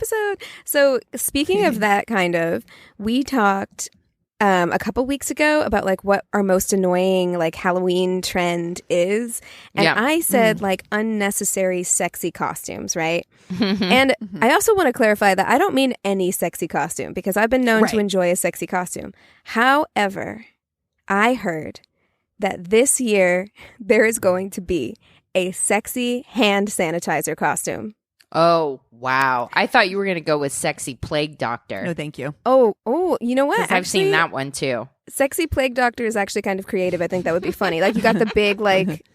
episode. So speaking of that we talked a couple weeks ago about like what our most annoying like Halloween trend is. And I said like unnecessary sexy costumes, right? And I also want to clarify that I don't mean any sexy costume because I've been known to enjoy a sexy costume. However, I heard that this year there is going to be a sexy hand sanitizer costume. Oh, wow. I thought you were going to go with sexy plague doctor. No, thank you. Oh, you know what? Actually, I've seen that one too. Sexy plague doctor is actually kind of creative. I think that would be funny. Like you got the big like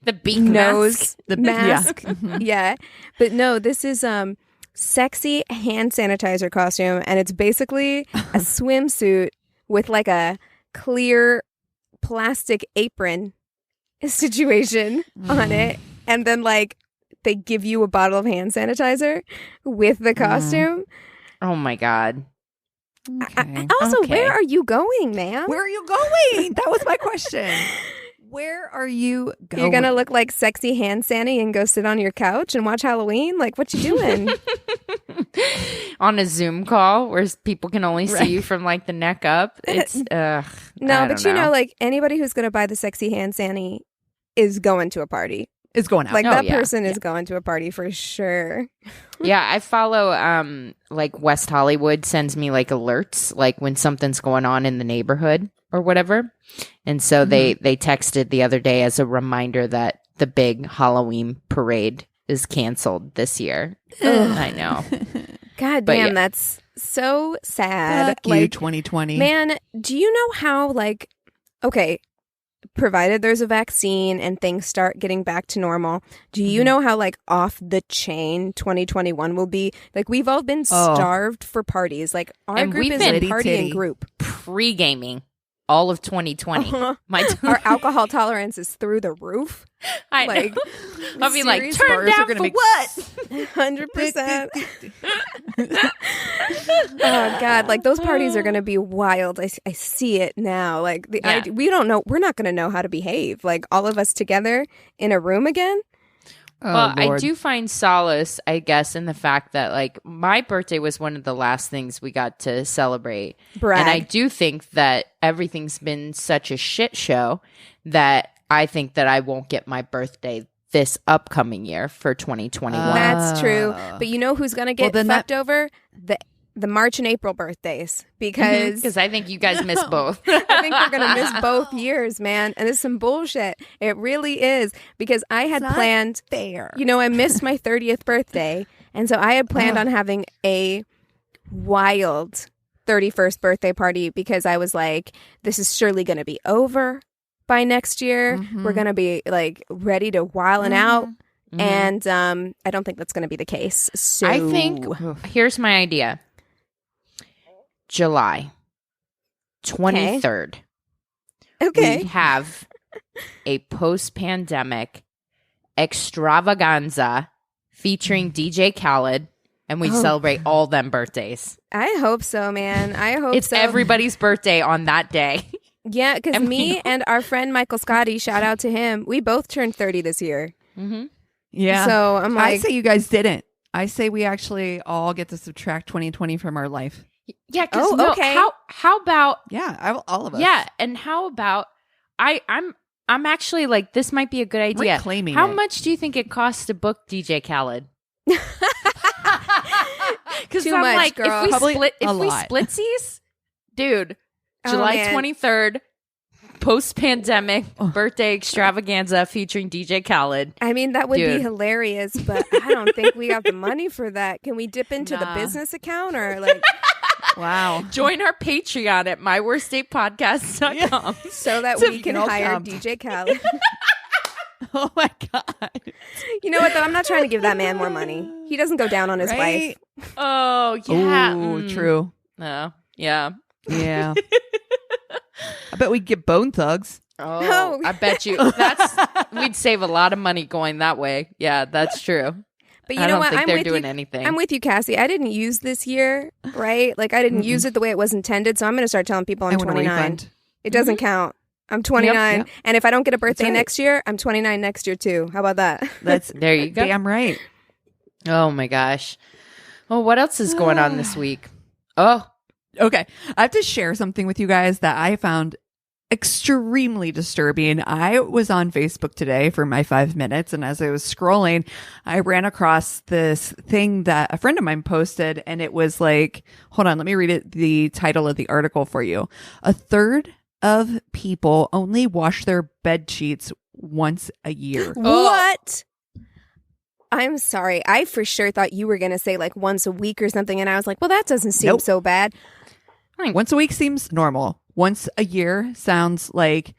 the beak nose mask. mask. Yeah. But no, this is sexy hand sanitizer costume, and it's basically a swimsuit with like a clear plastic apron situation on it, and then like they give you a bottle of hand sanitizer with the costume. Oh my God. Okay. Also, where are you going, ma'am? Where are you going? That was my question. Where are you going? You're going to look like sexy hand Sandy and go sit on your couch and watch Halloween? Like, what you doing? On a Zoom call where people can only see you from like the neck up. It's, no, but you know, like anybody who's going to buy the sexy hand Sandy is going to a party. Is going out. Like that person is going to a party for sure. Yeah, I follow like West Hollywood sends me like alerts like when something's going on in the neighborhood or whatever. And so they texted the other day as a reminder that the big Halloween parade is canceled this year. I know. God damn, that's so sad. Fuck like you, 2020. Man, do you know how like okay, provided there's a vaccine and things start getting back to normal, do you know how like off the chain 2021 will be? Like we've all been starved for parties. Like our group is a partying group. Pre-gaming all of 2020. Our alcohol tolerance is through the roof. I like, know. I'll be like, turn down for what? 100%. Oh God, like those parties are going to be wild. I see it now. Like we don't know. We're not going to know how to behave. Like all of us together in a room again. Well, I do find solace, I guess, in the fact that like my birthday was one of the last things we got to celebrate. Brag. And I do think that everything's been such a shit show that I think that I won't get my birthday this upcoming year for 2021. That's true. But you know who's going to get fucked over? The March and April birthdays, because I think you guys miss both. I think we're going to miss both years, man. And it's some bullshit. It really is, because I had planned, you know, I missed my 30th birthday. And so I had planned on having a wild 31st birthday party, because I was like, this is surely going to be over by next year. We're going to be like ready to wildin' out. And I don't think that's going to be the case. So I think here's my idea. July 23rd. Okay. We have a post-pandemic extravaganza featuring DJ Khalid, and we celebrate all them birthdays. I hope so, man. I hope it's so. Everybody's birthday on that day. Yeah, because me and our friend Michael Scotty, shout out to him, we both turned 30 this year. Yeah. So I'm like, I say you guys didn't. I say we actually all get to subtract 2020 from our life. Yeah. Okay. How about? Yeah, all of us. Yeah, and how about? I'm actually like, this might be a good idea. Reclaiming how it. much do you think it costs to book DJ Khalid? Because Too I'm much, like, girl. if we splitsies, dude, July 23rd. Post-pandemic birthday extravaganza featuring DJ Khalid. I mean, that would be hilarious, but I don't think we got the money for that. Can we dip into the business account or like? Wow. Join our Patreon at myworstdatepodcast.com so that we can hire DJ Khalid. Oh my God. You know what, though? I'm not trying to give that man more money. He doesn't go down on his wife. Oh, yeah. Oh, true. Oh, yeah. Yeah. I bet we'd get Bone Thugs. Oh, I bet you. We'd save a lot of money going that way. Yeah, that's true. But you know what? I'm they're doing anything. I'm with you, Cassie. I didn't use this year, right? Like I didn't use it the way it was intended. So I'm going to start telling people I'm 29. It doesn't count. I'm 29. Yep. And if I don't get a birthday next year, I'm 29 next year too. How about that? That's there you go. Damn right. Oh my gosh. Well, what else is going on this week? Oh, okay. I have to share something with you guys that I found extremely disturbing. I was on Facebook today for my 5 minutes, and as I was scrolling, I ran across this thing that a friend of mine posted, and it was like, hold on, let me read it, the title of the article for you. A third of people only wash their bed sheets once a year. What? I'm sorry. I for sure thought you were going to say like once a week or something, and I was like, well, that doesn't seem so bad. Once a week seems normal. Once a year sounds like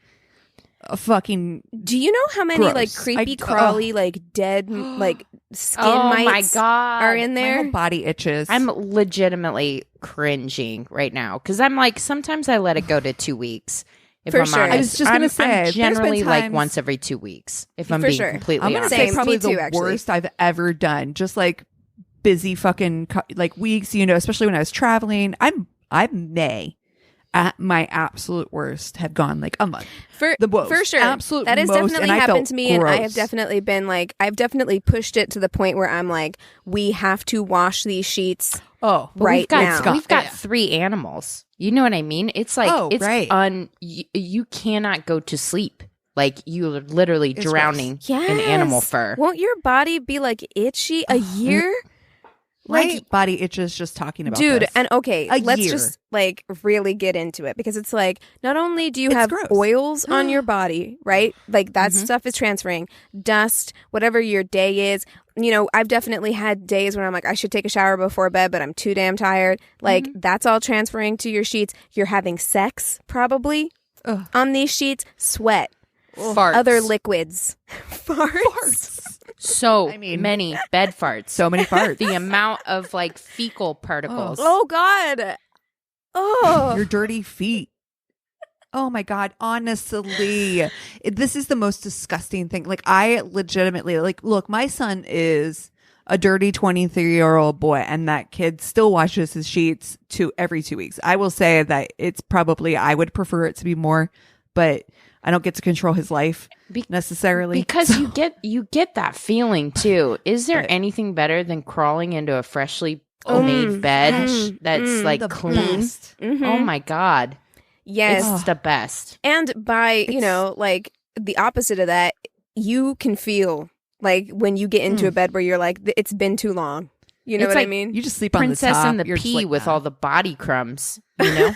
a fucking. Do you know how many gross. like creepy crawly like dead like skin mites my God. are in there? My whole body itches. I'm legitimately cringing right now because I'm like, sometimes I let it go to 2 weeks. If For I'm sure. honest. I was just gonna say, I'm there's been generally like times- once every 2 weeks. If I'm For being sure. completely I'm gonna honest. say Same. probably Me too, the actually. worst I've ever done. Just like busy fucking like weeks, you know, especially when I was traveling. I may at my absolute worst have gone like a month. For sure. Absolute that has most, definitely and I happened felt to me, and I have gross. definitely been like, I've definitely pushed it to the point where I'm like, we have to wash these sheets Oh, But right now. We've got 3 animals. You know what I mean? It's like you cannot go to sleep. Like you're literally It's drowning Yes. in animal fur. Won't your body be like itchy a year? my body itches just talking about Dude, this. and okay, A let's year. just like really get into it, because it's like not only do you It's have gross. oils on your body, right? Like that Mm-hmm. stuff is transferring, dust, whatever your day is. You know, I've definitely had days when I'm like, I should take a shower before bed, but I'm too damn tired. Like that's all transferring to your sheets. You're having sex probably Ugh. on these sheets, sweat, Farts. other liquids, farts. So I mean- many bed farts. so many farts. The amount of like fecal particles. Oh God. Oh. Your dirty feet. Oh my God. Honestly, this is the most disgusting thing. Like, I legitimately, like, look, my son is a dirty 23-year-old boy, and that kid still washes his sheets every 2 weeks. I will say that it's probably, I would prefer it to be more, but I don't get to control his life necessarily. Because you get that feeling too. Is there anything better than crawling into a freshly made bed that's like The clean? best. Oh my God. Yes. It's the best. And by, you know, like the opposite of that, you can feel like when you get into a bed where you're like, it's been too long. You know It's what I like mean? You just sleep on the Princess top. and the You're just Pea like, with nah. all the body crumbs, you know?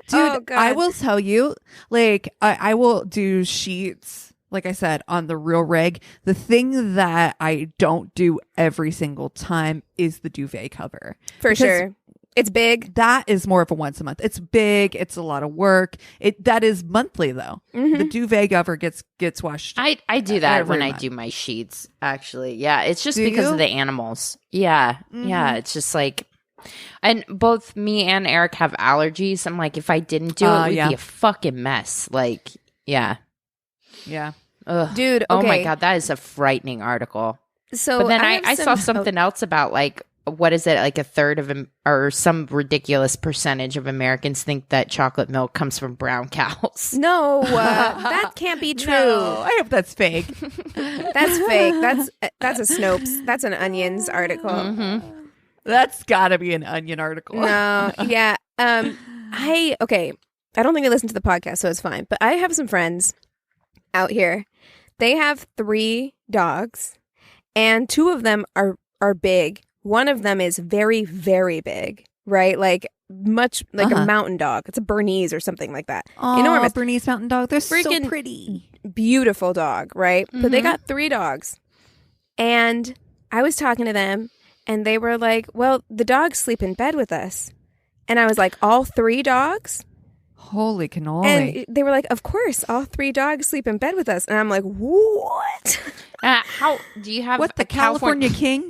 Dude, Oh, God. I will tell you, like, I will do sheets, like I said, on the real reg. The thing that I don't do every single time is the duvet cover. For Because sure. It's big. That is more of a once a month. It's big. It's a lot of work. That is monthly though. The duvet cover gets washed. I do that Every when I month. do my sheets, actually. Yeah, it's just Do because you? of the animals. Yeah. Yeah, it's just like, and both me and Eric have allergies. I'm like, if I didn't do it, we'd yeah. be a fucking mess. Like, yeah. Yeah. Ugh. Dude, Oh my okay. God, that is a frightening article. So But then have I saw some- something else about like, what is it, like a third of or some ridiculous percentage of Americans think that chocolate milk comes from brown cows. No, that can't be true. No, I hope that's fake. That's fake. That's a Snopes. That's an Onions article. That's got to be an Onion article. No, yeah. I don't think they listen to the podcast, so it's fine. But I have some friends out here. They have 3 dogs, and 2 of them are big. One of them is very, very big, right? Like much like a mountain dog. It's a Bernese or something like that. Aw, Enormous. Bernese Mountain Dog. They're Freaking so pretty. Beautiful dog, right? But they got 3 dogs. And I was talking to them, and they were like, well, the dogs sleep in bed with us. And I was like, all 3 dogs? Holy cannoli. And they were like, of course, all 3 dogs sleep in bed with us. And I'm like, what? How do you have what, the a California King?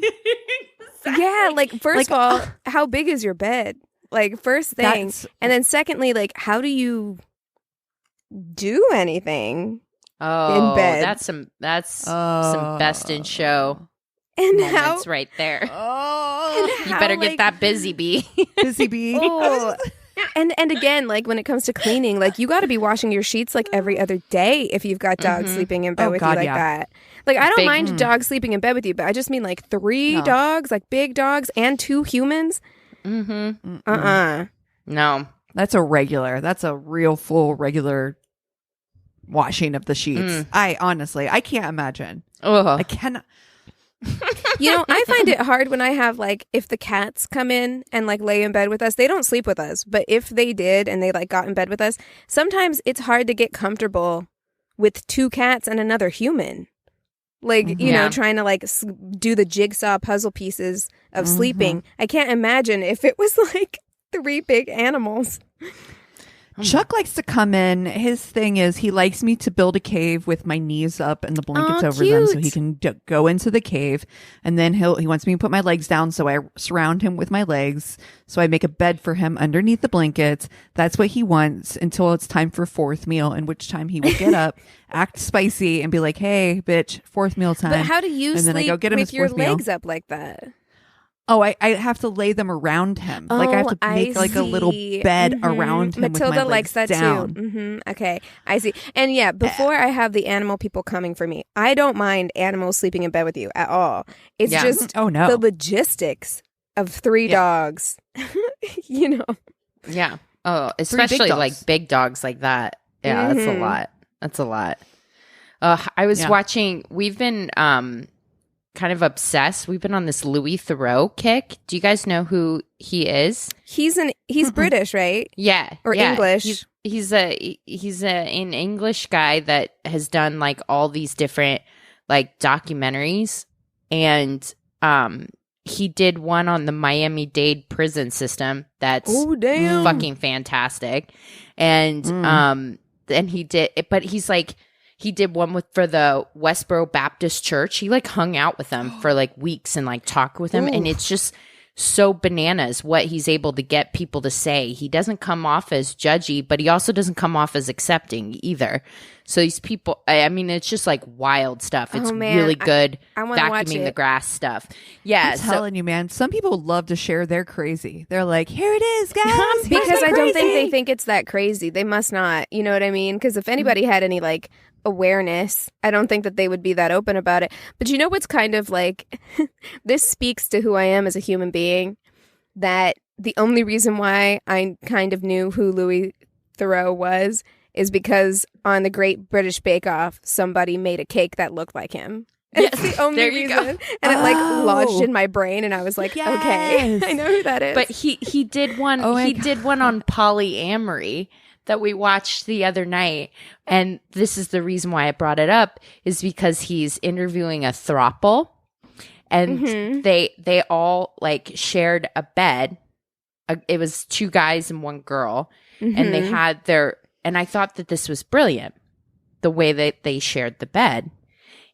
Yeah, like, first of all, how big is your bed? Like, first thing. That's- And then secondly, like, how do you do anything? Oh, in bed? that's some best in show And how? moments right there. Oh, and You how, better like, get that busy bee. busy bee. Oh. And again, like when it comes to cleaning, like you got to be washing your sheets like every other day if you've got dogs sleeping in bed Oh, with God, you like yeah. that. Like, I don't mind a dog sleeping in bed with you, but I just mean like 3 dogs, like big dogs and 2 humans. No. That's a real full regular washing of the sheets. I can't imagine. I cannot. I find it hard when I have like, if the cats come in and like lay in bed with us, they don't sleep with us, but if they did and they like got in bed with us, sometimes it's hard to get comfortable with 2 cats and another human. Like, you know, trying to like do the jigsaw puzzle pieces of sleeping. I can't imagine if it was like 3 big animals. Chuck likes to come in. His thing is he likes me to build a cave with my knees up and the blankets over them so he can go into the cave. And then he wants me to put my legs down, so I surround him with my legs. So I make a bed for him underneath the blankets. That's what he wants until it's time for 4th meal, in which time he will get up, act spicy, and be like, hey, bitch, 4th meal time. But how do you and sleep then I go get him with his your 4th meal. legs up like that? Oh, I have to lay them around him. Like I have to make like a little bed around him. Matilda with my likes legs that down. too. Okay, I see. And yeah, before I have the animal people coming for me, I don't mind animals sleeping in bed with you at all. It's just the logistics of 3 dogs. Yeah. Oh, especially like big dogs like that. Yeah, that's a lot. That's a lot. I was watching. We've been kind of obsessed. We've been on this Louis Theroux kick. Do you guys know who he is? He's British, right? Yeah, or English. He's an English guy that has done like all these different like documentaries, and he did one on the Miami-Dade prison system that's fucking fantastic, and he did, but he's like. He did one for the Westboro Baptist Church. He like hung out with them for like weeks and like talked with them. And it's just so bananas what he's able to get people to say. He doesn't come off as judgy, but he also doesn't come off as accepting either. So these people, I mean, it's just like wild stuff. It's really good I vacuuming the grass stuff. Yeah. I'm telling you, man, some people love to share their crazy. They're like, here it is, guys. Because I don't think they think it's that crazy. They must not. You know what I mean? Because if anybody had any like awareness, I don't think that they would be that open about it. But you know what's kind of like, this speaks to who I am as a human being, that the only reason why I kind of knew who Louis Theroux was is because on the Great British Bake Off, somebody made a cake that looked like him. It's the only reason. And it like lodged in my brain, and I was like, okay, I know who that is. But he did one. Did one on polyamory that we watched the other night, and this is the reason why I brought it up, is because he's interviewing a throuple, and they all like shared a bed. It was 2 guys and 1 girl, and they had and I thought that this was brilliant. The way that they shared the bed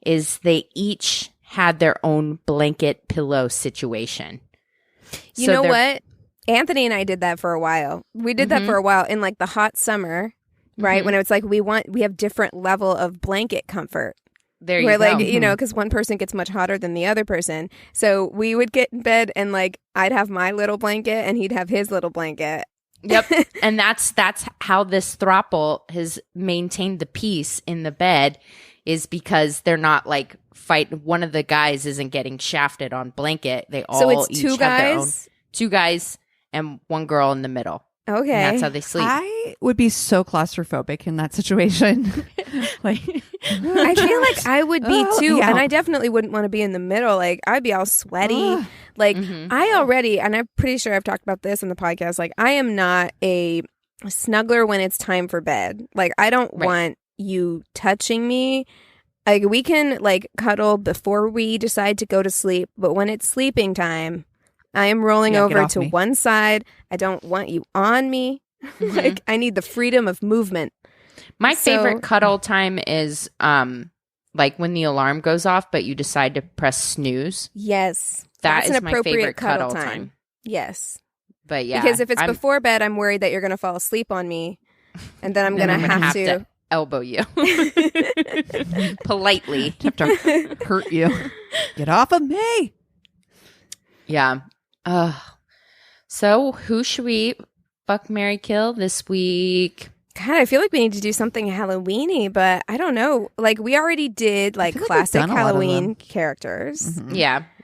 is they each had their own blanket pillow situation. You know what? Anthony and I did that for a while. We did that for a while in like the hot summer, right? When it's like we have different level of blanket comfort. There you go. Like, because one person gets much hotter than the other person. So we would get in bed and like I'd have my little blanket and he'd have his little blanket. Yep. And that's how this throuple has maintained the peace in the bed, is because they're not like one of the guys isn't getting shafted on blanket. They all so it's each 2 have guys? their own. 2 guys and 1 girl in the middle. Okay. And that's how they sleep. I would be so claustrophobic in that situation. I feel like I would be too. And I definitely wouldn't want to be in the middle. Like I'd be all sweaty. Like I already, and I'm pretty sure I've talked about this in the podcast, like I am not a snuggler when it's time for bed. Like I don't want you touching me. Like we can like cuddle before we decide to go to sleep. But when it's sleeping time, I am rolling over to one side. I don't want you on me. Like I need the freedom of movement. My favorite cuddle time is like when the alarm goes off, but you decide to press snooze. Yes. That is my favorite cuddle time. Yes. But yeah. Because if it's before bed, I'm worried that you're going to fall asleep on me. And then I'm going to have to elbow you. Politely. Have to hurt you. Get off of me. Yeah. So who should we fuck, marry, kill this week? God, I feel like we need to do something Halloween-y, but I don't know. Like, we already did, like, classic Halloween characters. Mm-hmm.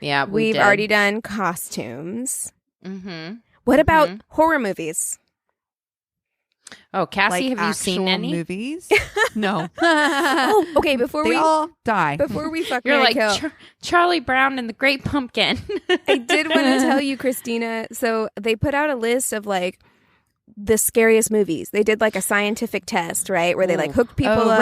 Yeah, We've already done costumes. Mm-hmm. What about horror movies? Oh, Cassie, have you seen any movies? No. Oh, okay. Before they all die. Before we fuck, you're like kill. Charlie Brown and the Great Pumpkin. I did want to tell you, Christina. So they put out a list of like the scariest movies. They did like a scientific test, right, where they like hooked people up.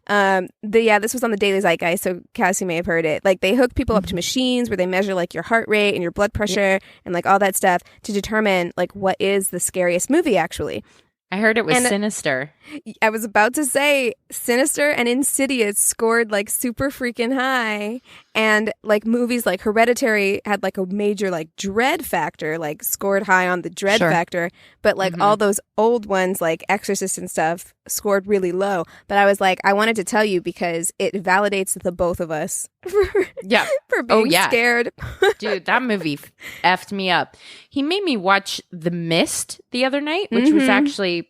Right. This was on the Daily Zeitgeist, so Cassie may have heard it. Like they hook people up to machines where they measure like your heart rate and your blood pressure and like all that stuff to determine like what is the scariest movie actually. I heard it was Sinister. I was about to say Sinister and Insidious scored like super freaking high. And like movies like Hereditary had like a major like dread factor, like scored high on the dread factor. But like all those old ones like Exorcist and stuff scored really low. But I was like, I wanted to tell you because it validates the both of us for being scared. Dude, that movie effed me up. He made me watch The Mist the other night, which was actually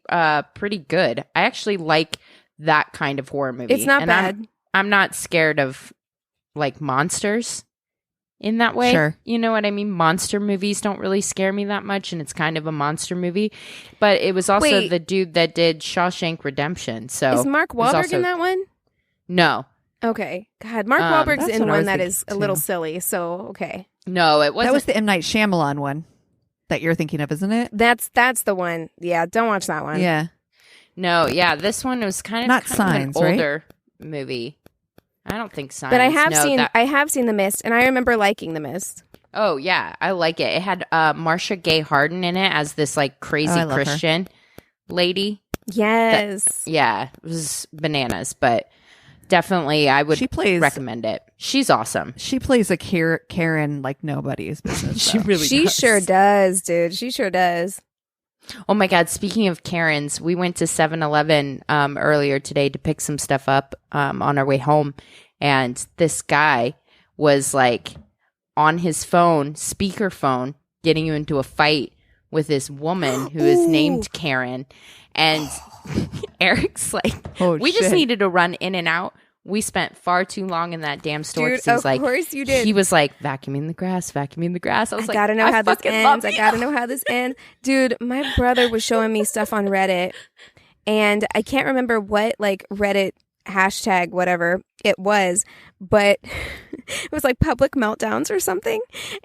pretty good. I actually like that kind of horror movie. It's not bad. I'm not scared of like monsters in that way. Sure. You know what I mean? Monster movies don't really scare me that much, and it's kind of a monster movie. But it was also the dude that did Shawshank Redemption. So is Mark Wahlberg in that one? No. Okay. God, Mark Wahlberg's in one that is a little silly. So okay. No, it wasn't. That was the M. Night Shyamalan one that you're thinking of, isn't it? That's the one. Yeah, don't watch that one. Yeah. No, yeah, this one was kind of Signs, an older movie. I don't think Signs. But I have seen The Mist, and I remember liking The Mist. Oh yeah, I like it. It had Marcia Gay Harden in it as this like crazy Christian lady. Yes. It was bananas, but definitely I would recommend it. She's awesome. She plays a Karen like nobody's business. She sure does, dude. She sure does. Oh my God. Speaking of Karens, we went to 7-Eleven earlier today to pick some stuff up on our way home. And this guy was like on his phone, speakerphone, getting you into a fight with this woman who is named Karen. And Eric's like, we just needed to run in and out. We spent far too long in that damn store. Dude, of course you did. He was like, vacuuming the grass. I was like, gotta know how this ends. I gotta know how this ends. Dude, my brother was showing me stuff on Reddit, and I can't remember what like Reddit hashtag whatever it was, but it was like public meltdowns or something.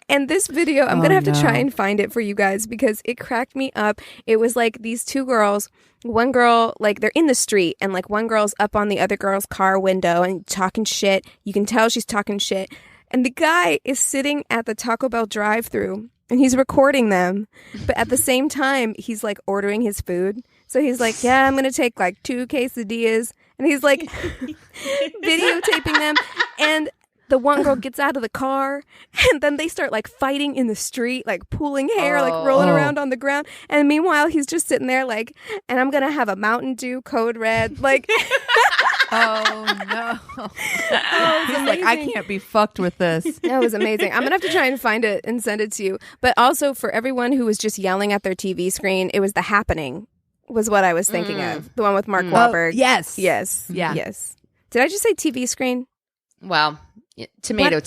And this video, I'm gonna have to try and find it for you guys because it cracked me up. It was like these two girls. One girl, like they're in the street and like one girl's up on the other girl's car window and talking shit. You can tell she's talking shit. And the guy is sitting at the Taco Bell drive-thru and he's recording them. But at the same time, he's like ordering his food. So he's like, yeah, I'm going to take like 2 quesadillas. And he's like videotaping them. And the one girl gets out of the car and then they start like fighting in the street, like pulling hair, like rolling around on the ground. And meanwhile, he's just sitting there like, and I'm going to have a Mountain Dew Code Red. Like, oh no. He's like, I can't be fucked with this. That was amazing. I'm going to have to try and find it and send it to you. But also for everyone who was just yelling at their TV screen, it was The Happening was what I was thinking of. The one with Mark Wahlberg. Yes. Yeah. Yes. Did I just say TV screen? Well, tomato.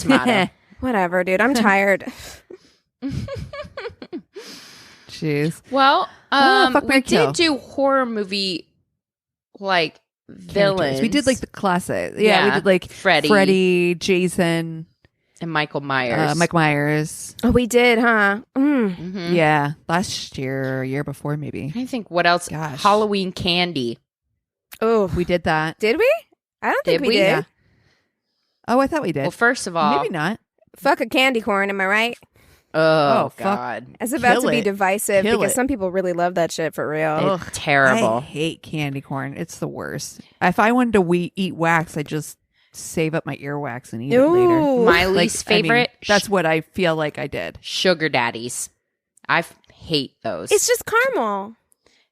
Whatever, dude. I'm tired. Jeez. Well, we did do horror movie like villains. We did like the classic. Yeah, we did like Freddy, Jason, and Michael Myers. Mike Myers. Oh, we did, huh? Mm-hmm. Yeah, last year, year before, maybe. I think what else? Gosh. Halloween Candy. Oh, we did that. Did we? I don't think we did. Yeah. Oh, I thought we did. Well, first of all, maybe not. Fuck a candy corn, am I right? Oh God. It's about to be divisive because some people really love that shit for real. It's terrible. I hate candy corn. It's the worst. If I wanted to eat wax, I'd just save up my earwax and eat it later. My least favorite. That's what I feel like I did. Sugar daddies. I hate those. It's just caramel.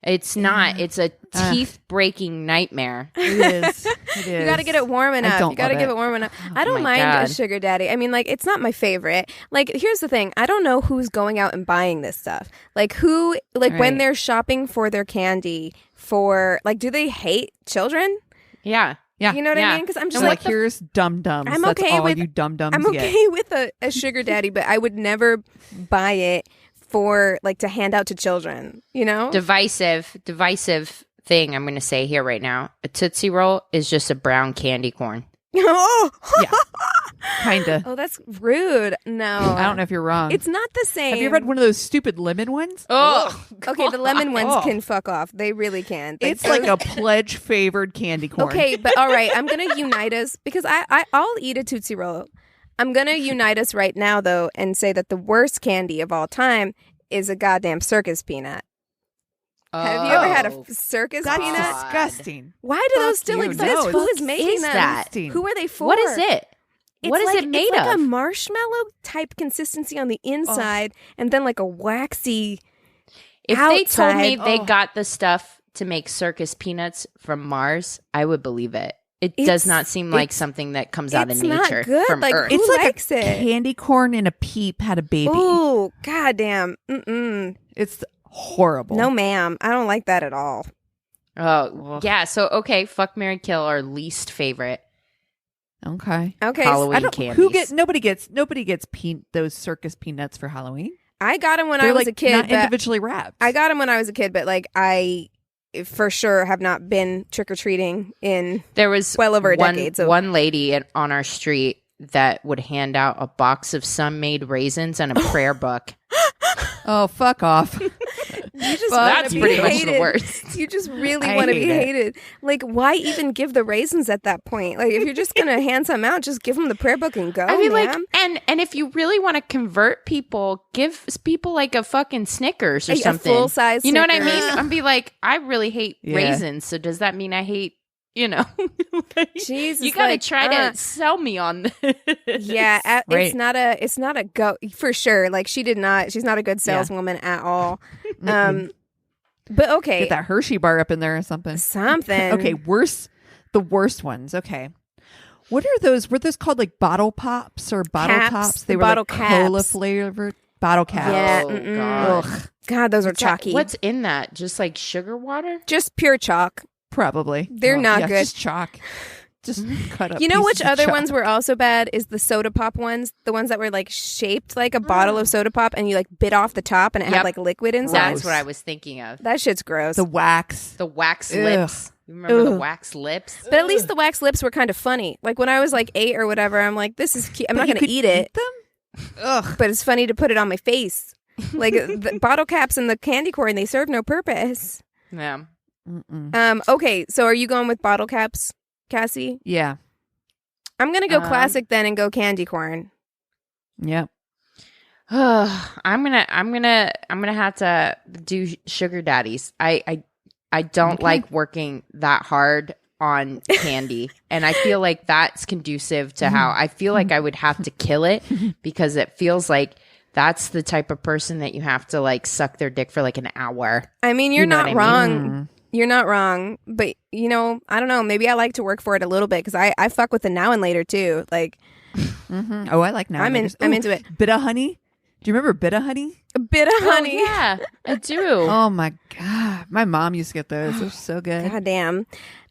It's not. It's a teeth-breaking nightmare. It is. You got to get it warm enough. You got to give it warm enough. I don't mind a sugar daddy. I mean, like, it's not my favorite. Like, here's the thing. I don't know who's going out and buying this stuff. Like, when they're shopping for their candy for like, do they hate children? Yeah. Yeah. You know what I mean? Because I'm just and like, here's dum-dums. I'm That's okay all with you dum-dums I'm get. okay with a sugar daddy, but I would never buy it for like to hand out to children, you know? Divisive thing I'm going to say here right now. A Tootsie Roll is just a brown candy corn. Oh, Yeah. Kinda. Oh, that's rude. No. I don't know if you're wrong. It's not the same. Have you read one of those stupid lemon ones? Oh, Okay, the lemon ones can fuck off. They really can. It's like a pledge favored candy corn. Okay, but all right, I'm gonna unite us because I'll eat a Tootsie Roll. I'm gonna unite us right now though and say that the worst candy of all time is a goddamn circus peanut. Have you ever had a circus That's peanut? disgusting. Why do those still you. exist? No, Who is it's making them? disgusting. Who are they for? what is it? What is like, it made it's like of? a marshmallow type consistency on the inside, and then like a waxy. If outside. they told me they got the stuff to make circus peanuts from Mars, I would believe it. It does not seem like something that comes out of it's nature not good. from Like, Earth. who It's like likes a it? candy corn and a peep had a baby. Ooh, goddamn. Mm-mm. It's horrible. No, ma'am. I don't like that at all. Oh, yeah. So, okay, fuck, marry, kill, our least favorite Okay. Okay, Halloween I don't. candies. Nobody gets those circus peanuts for Halloween. I got them when They're I was like a kid. not but individually wrapped. I got them when I was a kid, but like I, for sure, have not been trick or treating in. There was well over a decade, so- one lady on our street that would hand out a box of sun-made raisins and a prayer book. Oh, fuck off. You just That's wanna be pretty much the hated. worst. You just really I want to be hate it. hated. Like, why even give the raisins at that point? Like, if you're just gonna hand some out, just give them the prayer book and go. I mean, like, ma'am. and if you really want to convert people, give people like a fucking Snickers or A something. full-size You know what I Snickers. mean? I'd be like, I really hate Yeah. raisins. So does that mean I hate? Jesus, you gotta like, try to sell me on this. Yeah, Right. it's not a go for sure. Like she's not a good saleswoman at all. But okay, Get that Hershey bar up in there or something. something. Okay, the worst ones. Okay. What are those? Were those called like bottle pops or bottle Caps, tops? the They were bottle like cola caps. flavored bottle caps. Yeah, Oh, mm-mm. God. Ugh, God, those are What's that- chalky. What's in that? Just like sugar water? Just pure chalk. probably. They're not yeah, good. Just chalk. Just cut up. You know which pieces of other chalk. ones were also bad is the soda pop ones, the ones that were like shaped like a bottle of soda pop, and you like bit off the top, and it had Yep. like liquid inside. That's what I was thinking of. That shit's gross. The wax. The wax Ugh. lips. You remember the Ugh. wax lips? but at least the wax lips were kind of funny. Like when I was like 8 or whatever, I'm like, this is cute. I'm But not you going to could eat it. them? Ugh. But it's funny to put it on my face. Like the bottle caps and the candy corn, they serve no purpose. Yeah. Mm-mm. Okay, so are you going with bottle caps, Cassie? Yeah. I'm gonna go Um, classic then and go candy corn. Yeah. I'm gonna have to do sugar daddies. I don't Okay. like working that hard on candy, and I feel like that's conducive to how I feel like I would have to kill it, because it feels like that's the type of person that you have to like suck their dick for like an hour. I mean, you're You know not what I wrong. Mm. You're not wrong, but I don't know. Maybe I like to work for it a little bit because I fuck with the now and later too. Like Mm-hmm. Oh, I like now. I'm into it. Bit of honey. Do you remember bit of honey? A bit of honey. Oh, yeah, I do. Oh my god, my mom used to get those. They're so good. God damn.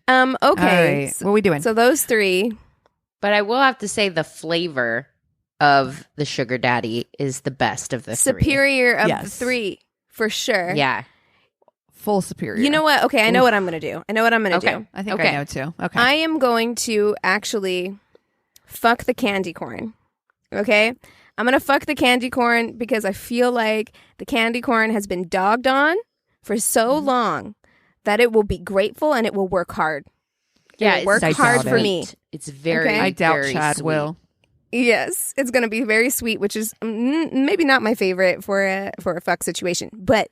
All Okay. right. What are we doing? So those three. But I will have to say the flavor of the sugar daddy is the best of the three. Superior of the Yes. three for sure. Yeah. Full superior. You know what? Okay, I know what I'm gonna do. I know what I'm gonna Okay. do. I think Okay. I know too. Okay. I am going to actually fuck the candy corn. Okay? I'm going to fuck the candy corn because I feel like the candy corn has been dogged on for so long that it will be grateful and it will work hard. Yeah, It will work I hard doubt for it. me. It's very, Okay. I doubt very Chad sweet. will. Yes, it's going to be very sweet, which is maybe not my favorite for a fuck situation. But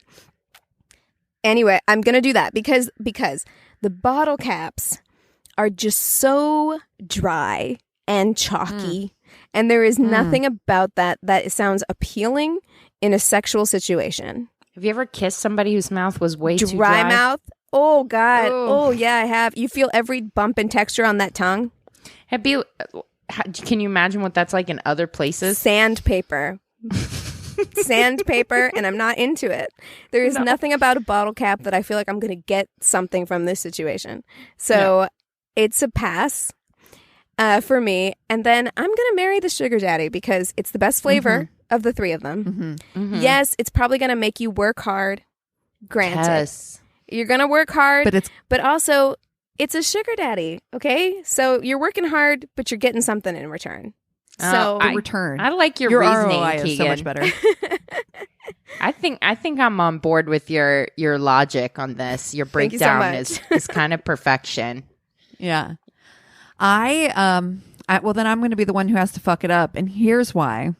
anyway, I'm going to do that because the bottle caps are just so dry and chalky. And there is nothing about that sounds appealing in a sexual situation. Have you ever kissed somebody whose mouth was way too Dry dry? mouth. Oh, God. Ugh. Oh, yeah, I have. You feel every bump and texture on that tongue. Can you imagine what that's like in other places? Sandpaper. sandpaper, and I'm not into it. There is nothing about a bottle cap that I feel like I'm going to get something from this situation. So it's a pass for me. And then I'm going to marry the sugar daddy because it's the best flavor of the three of them. Yes, it's probably going to make you work hard. Granted. Yes. You're going to work hard, but also it's a sugar daddy, okay? So you're working hard, but you're getting something in return. So return. I like your reasoning, ROI Keegan. Is so much better. I think I'm on board with your logic on this. Your breakdown is kind of perfection. Yeah. Well, then I'm going to be the one who has to fuck it up, and here's why.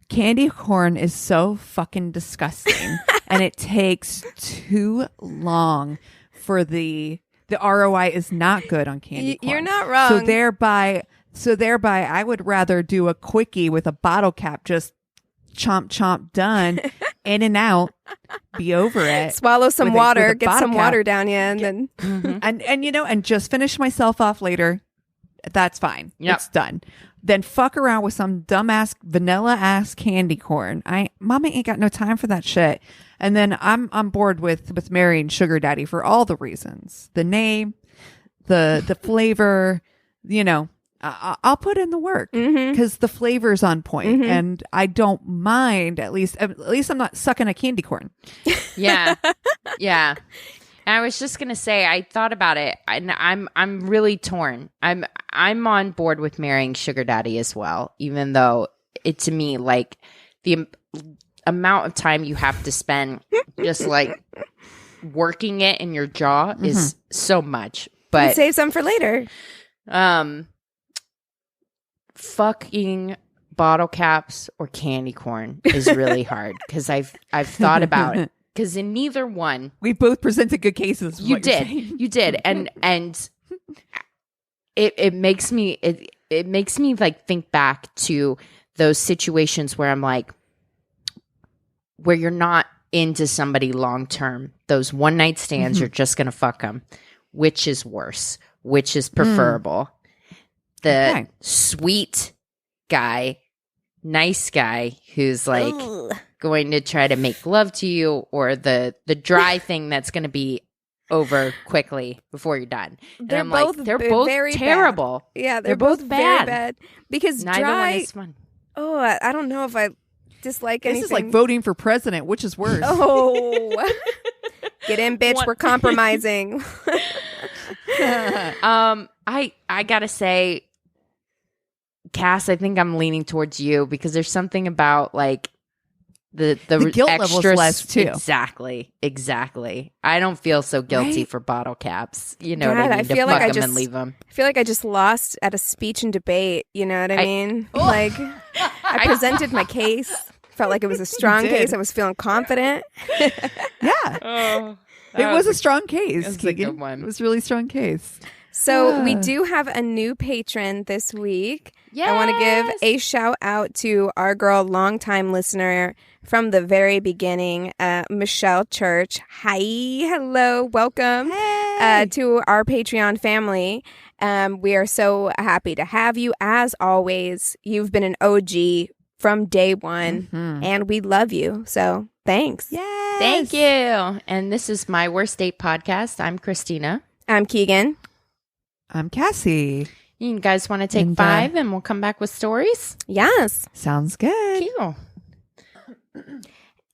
Candy corn is so fucking disgusting, and it takes too long for the ROI is not good on candy corn. You're not wrong. So thereby, I would rather do a quickie with a bottle cap, just chomp chomp done, in and out, be over it. Swallow some water, get some water down you, and then and just finish myself off later. That's fine. Yep. It's done. Then fuck around with some dumbass vanilla ass candy corn. Mama ain't got no time for that shit. And then I'm on board with marrying sugar daddy for all the reasons. The name, the flavor, I'll put in the work because the flavor's on point, and I don't mind. At least I'm not sucking a candy corn. Yeah. I was just gonna say, I thought about it, and I'm really torn. I'm on board with marrying sugar daddy as well, even though it, to me, like the amount of time you have to spend just like working it in your jaw is so much. But you save some for later. Fucking bottle caps or candy corn is really hard because I've thought about it. Because in neither one, we both presented good cases. You did, and it makes me like think back to those situations where I'm like, where you're not into somebody long term. Those one night stands, you're just gonna fuck them. Which is worse? Which is preferable? The sweet guy, nice guy who's like. Going to try to make love to you, or the dry thing that's going to be over quickly before you're done. They're both very terrible. Bad. Yeah, they're both bad. Very bad because neither dry, one is fun. Oh, I don't know if I dislike anything. This is like voting for president, which is worse. Oh, get in, bitch. We're compromising. I gotta say, Cass, I think I'm leaning towards you because there's something about like. The guilt extra level's less too. Exactly. I don't feel so guilty for bottle caps. You know what I mean? I feel like them and leave them. I feel like I just lost at a speech and debate. You know what I mean? Like I presented my case. Felt like it was a strong case. I was feeling confident. Yeah. It was a strong case. That's a good one. It was a really strong case. So we do have a new patron this week. Yes! I want to give a shout out to our girl, longtime listener from the very beginning, Michelle Church. Hi, hello, welcome to our Patreon family. We are so happy to have you. As always, you've been an OG from day one, and we love you. So thanks. Yes. Thank you. And this is My Worst Date Podcast. I'm Christina. I'm Keegan. I'm Cassie. You guys want to take 5 and we'll come back with stories? Yes. Sounds good. Cool.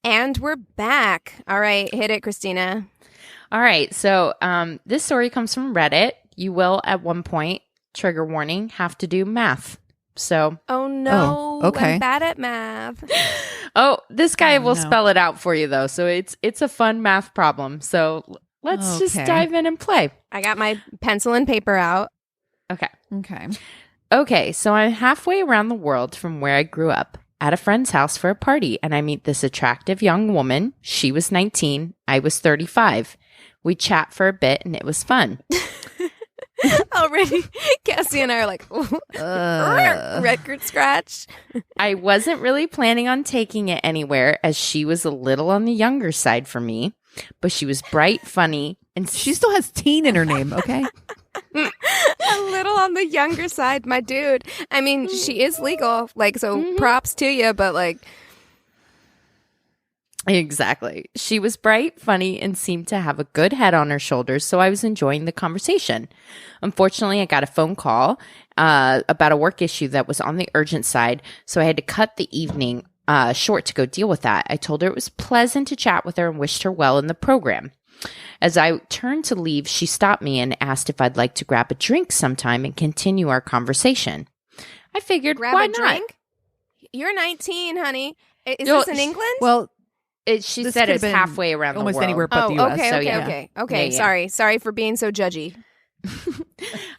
And we're back. All right. Hit it, Christina. All right. So this story comes from Reddit. You will, at one point, trigger warning, have to do math. So. Oh, no. Oh, okay. I'm bad at math. This guy will spell it out for you, though. So it's a fun math problem. So let's just dive in and play. I got my pencil and paper out. Okay, so I'm halfway around the world from where I grew up at a friend's house for a party, and I meet this attractive young woman. She was 19. I was 35. We chat for a bit, and it was fun. Already, Cassie and I are like, record scratch. I wasn't really planning on taking it anywhere, as she was a little on the younger side for me, but she was bright, funny, and she still has teen in her name, okay? A little on the younger side, my dude. I mean, she is legal, like, so props to you, but like, Exactly. She was bright, funny, and seemed to have a good head on her shoulders, so I was enjoying the conversation. Unfortunately, I got a phone call about a work issue that was on the urgent side, so I had to cut the evening short to go deal with that. I told her it was pleasant to chat with her and wished her well in the program. As I turned to leave, she stopped me and asked if I'd like to grab a drink sometime and continue our conversation. I figured, why not? Drink? You're 19, honey. Is this in England? Well, she said it's halfway around the world. Almost anywhere but the U.S. Okay. Yeah. Sorry for being so judgy.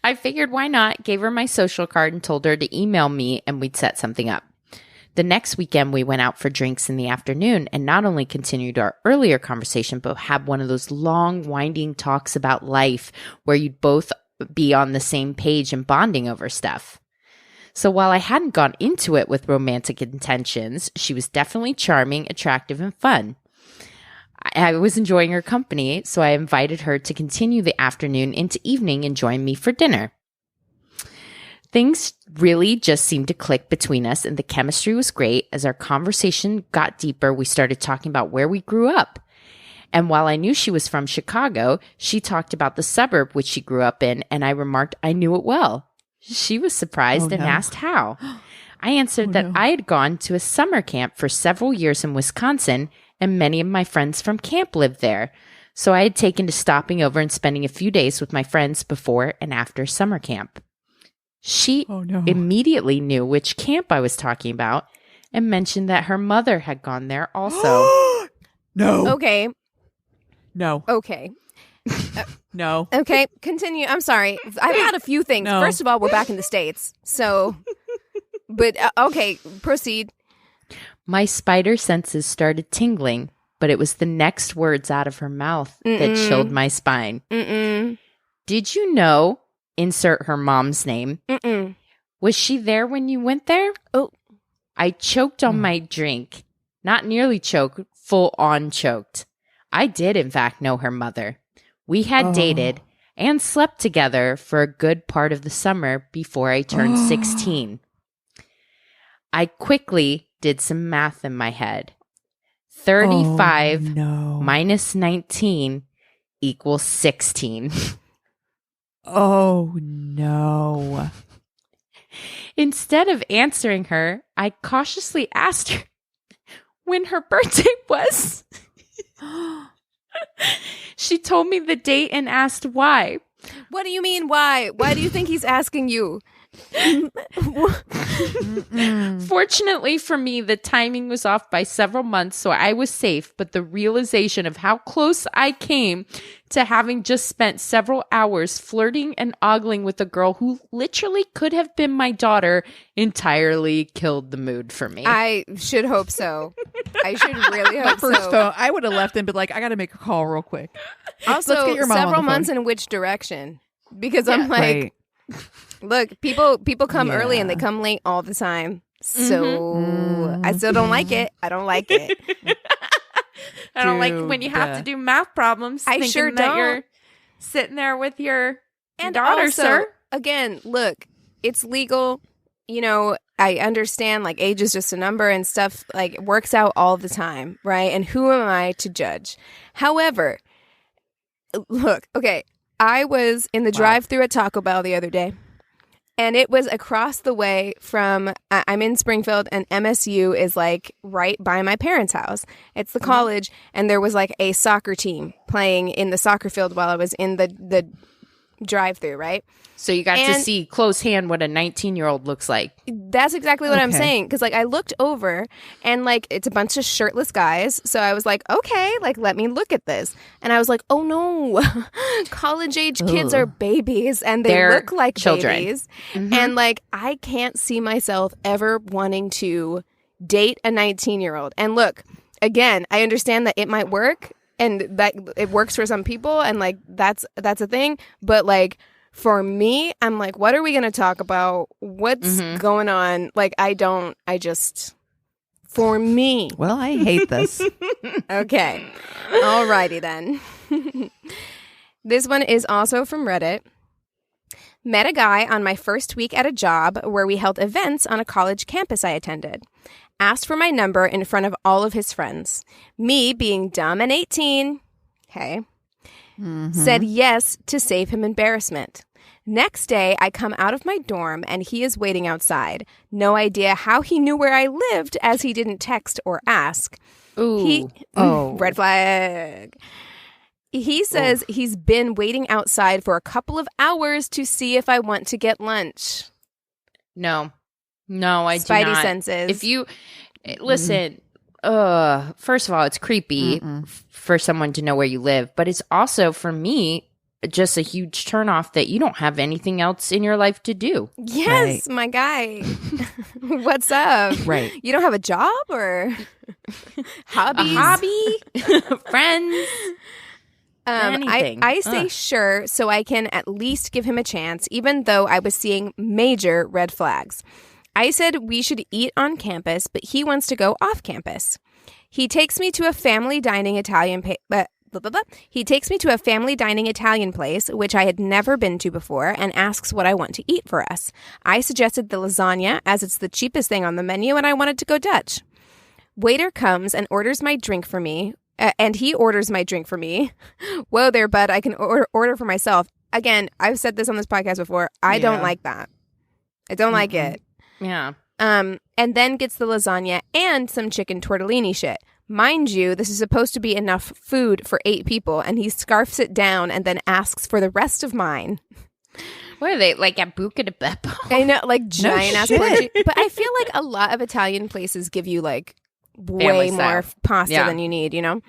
I figured, why not? Gave her my social card and told her to email me and we'd set something up. The next weekend, we went out for drinks in the afternoon and not only continued our earlier conversation, but had one of those long, winding talks about life where you'd both be on the same page and bonding over stuff. So while I hadn't gone into it with romantic intentions, she was definitely charming, attractive, and fun. I was enjoying her company, so I invited her to continue the afternoon into evening and join me for dinner. Things really just seemed to click between us, and the chemistry was great. As our conversation got deeper, we started talking about where we grew up. And while I knew she was from Chicago, she talked about the suburb which she grew up in, and I remarked I knew it well. She was surprised and asked how. I answered that I had gone to a summer camp for several years in Wisconsin, and many of my friends from camp lived there. So I had taken to stopping over and spending a few days with my friends before and after summer camp. She immediately knew which camp I was talking about and mentioned that her mother had gone there also. No. Okay. No. Okay. No. Okay, continue. I'm sorry. I've had a few things. No. First of all, we're back in the States. So, but okay, proceed. My spider senses started tingling, but it was the next words out of her mouth that chilled my spine. Did you know... Insert her mom's name. Was she there when you went there? Oh. I choked on my drink. Not nearly choked, full on choked. I did, in fact, know her mother. We had dated and slept together for a good part of the summer before I turned 16. I quickly did some math in my head. 35 minus 19 equals 16. Oh, no. Instead of answering her, I cautiously asked her when her birthday was. She told me the date and asked why. What do you mean, why? Why do you think he's asking you? Fortunately for me, the timing was off by several months, so I was safe, but the realization of how close I came to having just spent several hours flirting and ogling with a girl who literally could have been my daughter entirely killed the mood for me. I should hope so. I should really hope First so. phone, I would have left and been like, I got to make a call real quick. Also, Let's get your mom on several the months phone. in which direction? Because I'm like, look, people come early and they come late all the time. So I still don't like it. I don't like it. I don't like when you have to do math problems. I sure that don't. You're sitting there with your And daughter, also, sir. Again, look, it's legal. You know, I understand like age is just a number and stuff like works out all the time, right? And who am I to judge? However, look, okay, I was in the drive-thru at Taco Bell the other day. And it was across the way from, I'm in Springfield, and MSU is like right by my parents' house. It's the college, and there was like a soccer team playing in the soccer field while I was in the drive-thru, right? So you got to see close hand what a 19-year-old looks like. That's exactly what I'm saying. Because like I looked over and like it's a bunch of shirtless guys. So I was like, okay, like let me look at this. And I was like, oh no, college age kids are babies and they're look like children. Babies. And like I can't see myself ever wanting to date a 19-year-old. And look, again, I understand that it might work and that it works for some people and like that's a thing. But like for me, I'm like, what are we going to talk about? What's going on? Like, for me. Well, I hate this. Okay. Alrighty then. This one is also from Reddit. Met a guy on my first week at a job where we held events on a college campus I attended. asked for my number in front of all of his friends. Me, being dumb and 18, said yes to save him embarrassment. Next day, I come out of my dorm and he is waiting outside. No idea how he knew where I lived, as he didn't text or ask. Ooh. Red flag. He says he's been waiting outside for a couple of hours to see if I want to get lunch. No, I do not. Spidey senses. If you listen, first of all, it's creepy for someone to know where you live, but it's also, for me, just a huge turnoff that you don't have anything else in your life to do. Yes, my guy. What's up? Right. You don't have a job or hobbies? A hobby? Friends? Anything. I say sure, so I can at least give him a chance, even though I was seeing major red flags. I said we should eat on campus, but he wants to go off campus. He takes me to a family dining Italian He takes me to a family dining Italian place, which I had never been to before, and asks what I want to eat for us. I suggested the lasagna, as it's the cheapest thing on the menu, and I wanted to go Dutch. Waiter comes and orders my drink for me, and he orders my drink for me. Whoa there, bud, I can order for myself. Again, I've said this on this podcast before. I don't like that. I don't like it. Yeah. And then gets the lasagna and some chicken tortellini shit. Mind you, this is supposed to be enough food for 8 people, and he scarfs it down and then asks for the rest of mine. What are they, like at Buca de Beppo? I know, like giant-ass portion. But I feel like a lot of Italian places give you like way more pasta than you need, you know?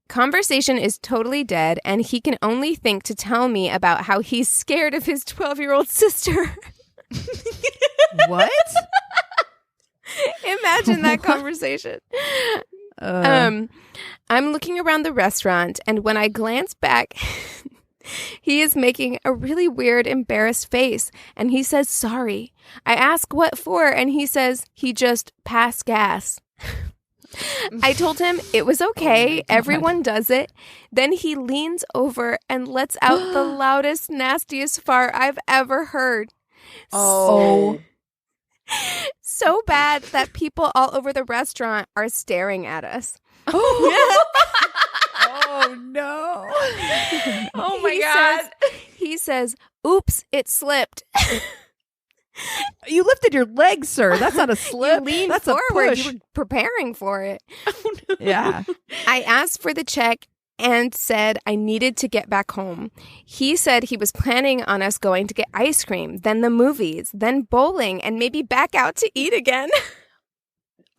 Conversation is totally dead, and he can only think to tell me about how he's scared of his 12-year-old sister. What? Imagine that conversation. I'm looking around the restaurant, and when I glance back, he is making a really weird, embarrassed face, and he says sorry. I ask what for, and he says he just passed gas. I told him it was okay. Everyone does it. Then he leans over and lets out the loudest, nastiest fart I've ever heard. Oh. So bad that people all over the restaurant are staring at us. Oh, no. Oh, my God. He says, oops, it slipped. You lifted your leg, sir. That's not a slip. You leaned That's forward. a push. You were preparing for it. Oh, no. Yeah. I asked for the check and said I needed to get back home. He said he was planning on us going to get ice cream, then the movies, then bowling, and maybe back out to eat again.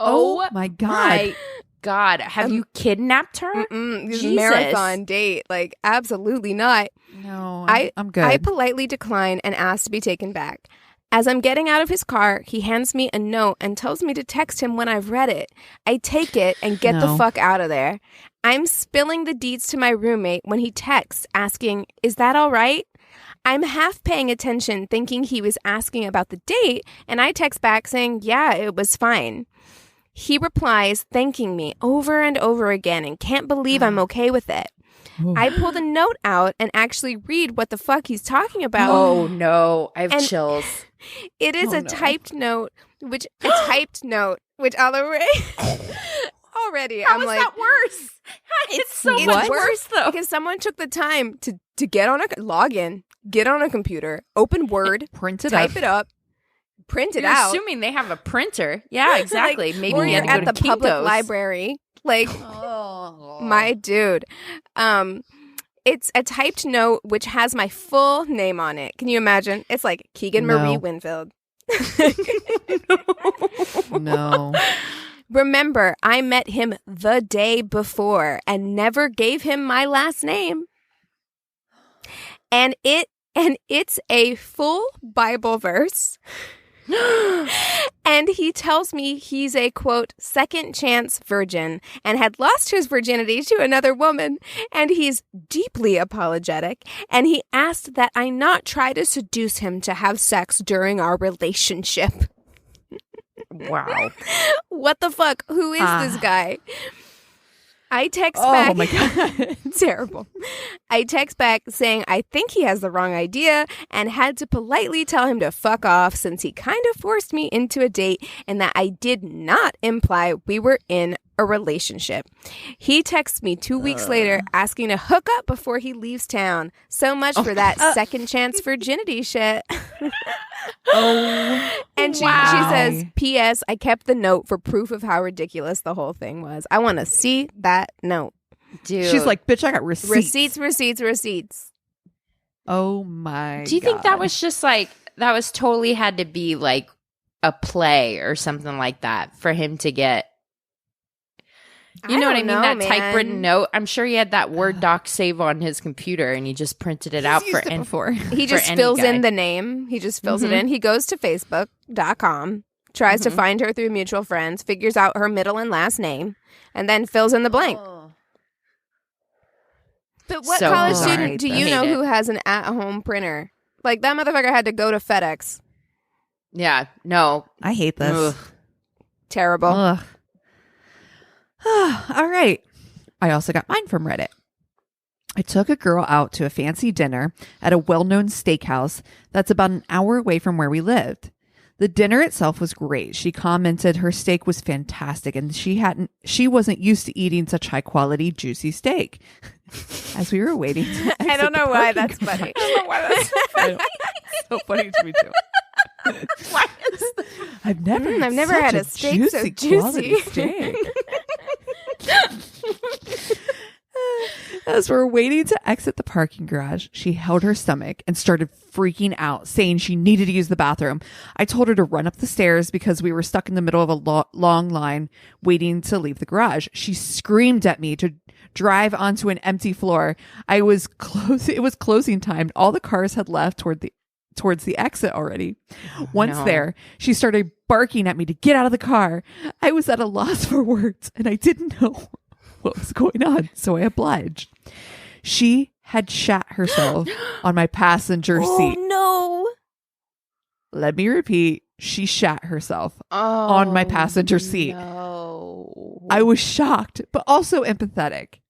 Oh my God. My God. Have you kidnapped her? Jesus. Marathon date. Like, absolutely not. No, I'm good. I politely declined and asked to be taken back. As I'm getting out of his car, he hands me a note and tells me to text him when I've read it. I take it and get the fuck out of there. I'm spilling the deeds to my roommate when he texts asking, is that all right? I'm half paying attention thinking he was asking about the date, and I text back saying, yeah, it was fine. He replies thanking me over and over again and can't believe I'm okay with it. I pull the note out and actually read what the fuck he's talking about. Oh, no. I have chills. It is typed note, which already How is that worse? It's so much worse, though. Because someone took the time to get on a login, get on a computer, open Word, type it up, print it out. Assuming they have a printer. Yeah, exactly. Like, maybe or you you're had to at the public library. Like, my dude. It's a typed note which has my full name on it. Can you imagine? It's like Keegan Marie Winfield. No. Remember, I met him the day before and never gave him my last name. And it's a full Bible verse. And he tells me he's a, quote, second chance virgin and had lost his virginity to another woman. And he's deeply apologetic. And he asked that I not try to seduce him to have sex during our relationship. Wow. What the fuck? Who is this guy? I text back. Oh my God. Terrible. I text back saying I think he has the wrong idea and had to politely tell him to fuck off since he kind of forced me into a date and that I did not imply we were in a relationship. He texts me 2 weeks later asking to hook up before he leaves town. So much for that second chance virginity shit. And she says, P.S. I kept the note for proof of how ridiculous the whole thing was. I want to see that note. Dude. She's like, bitch, I got receipts. Receipts. Oh my Do you think that was just like, that was totally had to be like a play or something like that for him to get, you know what I mean? That typewritten note. I'm sure he had that Word doc save on his computer and he just printed it out for before. He just fills in the name. He just fills it in. He goes to Facebook.com, tries to find her through mutual friends, figures out her middle and last name, and then fills in the blank. But what college student do you know who has an at-home printer? Like, that motherfucker had to go to FedEx. Yeah, no. I hate this. Ugh. Terrible. Ugh. All right. I also got mine from Reddit. I took a girl out to a fancy dinner at a well-known steakhouse that's about an hour away from where we lived. The dinner itself was great. She commented her steak was fantastic and she wasn't used to eating such high-quality, juicy steak. As we were waiting to I don't know why that's funny. I don't know why that's funny. It's so funny to me too. Why is that? I've never had a steak so juicy. Steak. As we're waiting to exit the parking garage, she held her stomach and started freaking out, saying she needed to use the bathroom. I told her to run up the stairs because we were stuck in the middle of a long line waiting to leave the garage. She screamed at me to drive onto an empty floor. It was closing time. All the cars had left towards the exit already. Once there, she started barking at me to get out of the car. I was at a loss for words and I didn't know what was going on, so I obliged. She had shat herself on my passenger seat. Oh, no. Let me repeat. She shat herself on my passenger seat. No. I was shocked, but also empathetic.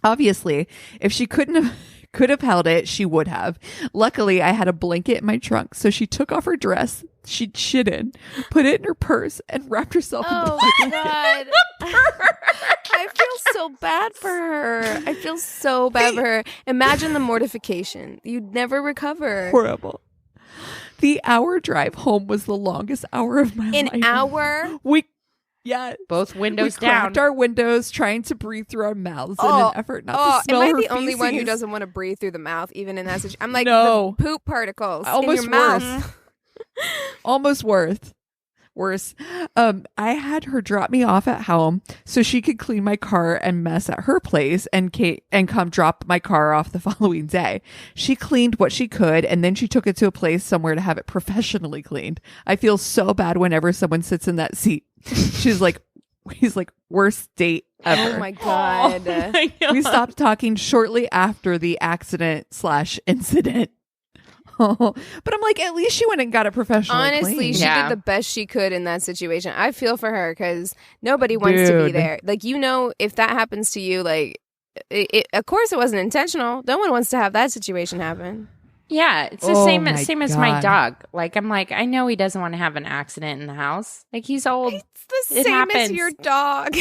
Obviously, if she could have held it, she would have. Luckily, I had a blanket in my trunk, so she took off her dress she'd shit in, put it in her purse, and wrapped herself in the blanket. God. I feel so bad for her. I feel so bad for her. Imagine the mortification. You'd never recover. Horrible. The hour drive home was the longest hour of my life. An hour? Both windows we down. cracked our windows, trying to breathe through our mouths in an effort not to smell am I her the only one who feces. doesn't want to breathe through the mouth, even in that situation? I'm like, No. the poop particles Almost in your worse. mouth. Almost worse. I had her drop me off at home so she could clean my car and mess at her place and come drop my car off the following day. She cleaned what she could and then she took it to a place somewhere to have it professionally cleaned. I feel so bad whenever someone sits in that seat. He's like, worst date ever. Oh my God. Oh my God. We stopped talking shortly after the accident/incident. Oh, but I'm like, at least she went and got it professionally. Honestly, cleaned. she did the best she could in that situation. I feel for her because nobody wants to be there. Like, if that happens to you, like, of course it wasn't intentional. No one wants to have that situation happen. Yeah, it's the same as my dog. Like, I'm like, I know he doesn't want to have an accident in the house. Like, he's old. It's the same as your dog.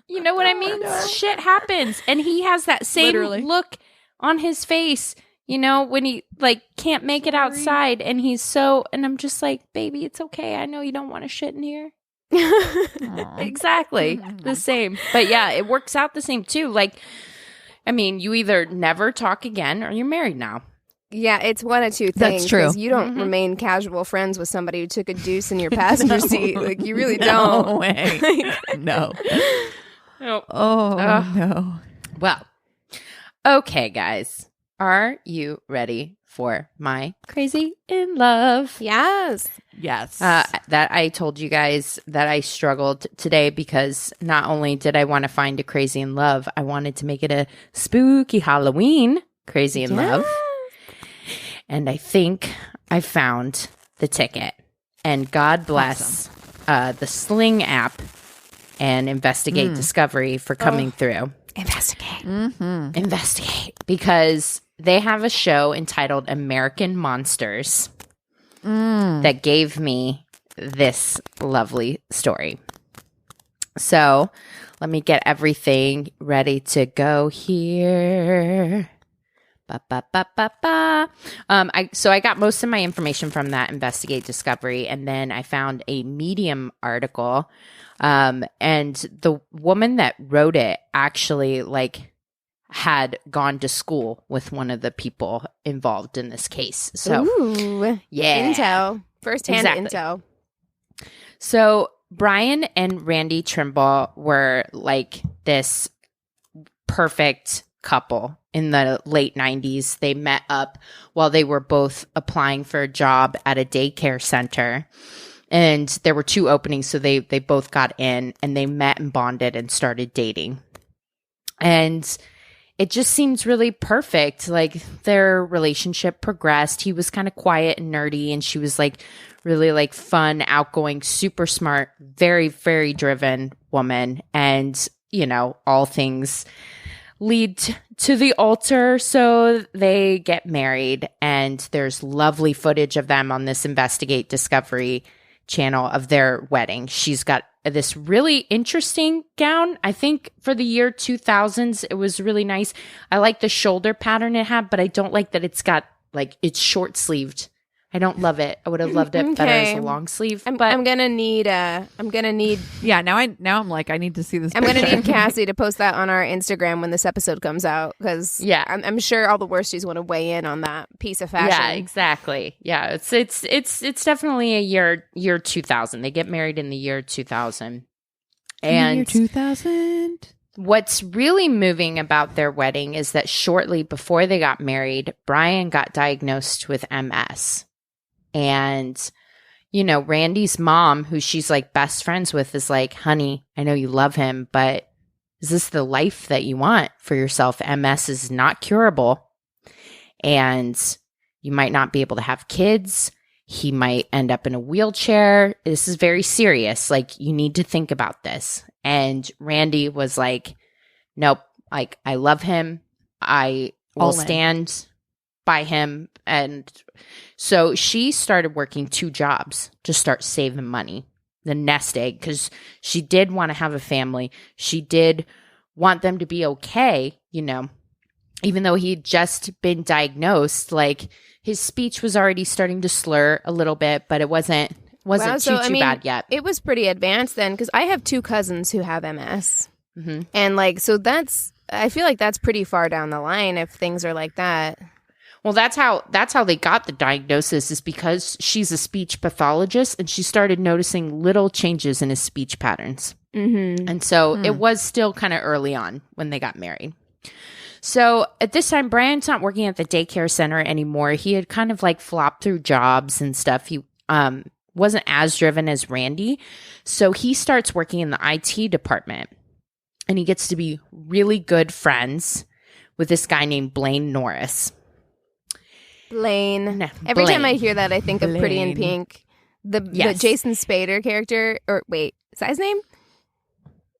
You know what I mean? No. Shit happens. And he has that same look on his face, when he, like, can't make it outside. And and I'm just like, baby, it's okay. I know you don't want to shit in here. Exactly. The same. But yeah, it works out the same, too. Like, I mean, you either never talk again or you're married now. Yeah, it's one of two things. That's true. You don't remain casual friends with somebody who took a deuce in your passenger seat. Like, you really don't. No way. No. No. Well, okay, guys. Are you ready for my crazy in love? Yes. That I told you guys that I struggled today because not only did I want to find a crazy in love, I wanted to make it a spooky Halloween crazy in love. And I think I found the ticket. And God bless the Sling app and Investigate Discovery for coming through. Investigate. Investigate. Because they have a show entitled American Monsters that gave me this lovely story. So let me get everything ready to go here. So I got most of my information from that Investigate Discovery, and then I found a Medium article, and the woman that wrote it actually had gone to school with one of the people involved in this case. So yeah, intel, firsthand intel. So Brian and Randi Trimble were this perfect couple in the late 90s. They met up while they were both applying for a job at a daycare center. And there were 2 openings, so they both got in, and they met and bonded and started dating. And it just seems really perfect. Their relationship progressed. He was kind of quiet and nerdy, and she was really fun, outgoing, super smart, very, very driven woman. And, all things lead to the altar. So they get married, and there's lovely footage of them on this Investigate Discovery channel of their wedding. She's got this really interesting gown. I think for the year 2000s, it was really nice. I like the shoulder pattern it had, but I don't like that it's got it's short sleeved. I don't love it. I would have loved it better as a long sleeve. I'm gonna need. Yeah. Now I'm I need to see this. I'm gonna need Cassie to post that on our Instagram when this episode comes out, because I'm sure all the worsties want to weigh in on that piece of fashion. Yeah, exactly. Yeah, it's definitely a year 2000. They get married in the year 2000. And year 2000. What's really moving about their wedding is that shortly before they got married, Brian got diagnosed with MS. And, Randi's mom, who she's best friends with, is honey, I know you love him, but is this the life that you want for yourself? MS is not curable, and you might not be able to have kids. He might end up in a wheelchair. This is very serious. You need to think about this. And Randi was nope, I love him. I will stand by him. And so she started working 2 jobs to start saving money, the nest egg, because she did want to have a family. She did want them to be okay, even though he'd just been diagnosed. His speech was already starting to slur a little bit, but it wasn't too bad yet. It was pretty advanced then, because I have 2 cousins who have MS. And so I feel like that's pretty far down the line if things are like that. Well, that's how they got the diagnosis, is because she's a speech pathologist, and she started noticing little changes in his speech patterns. And so it was still kind of early on when they got married. So at this time, Brian's not working at the daycare center anymore. He had kind of flopped through jobs and stuff. He wasn't as driven as Randi. So he starts working in the IT department, and he gets to be really good friends with this guy named Blaine Norris. Blaine. Every time I hear that, I think of Pretty in Pink. The Jason Spader character. Or wait, is that his name?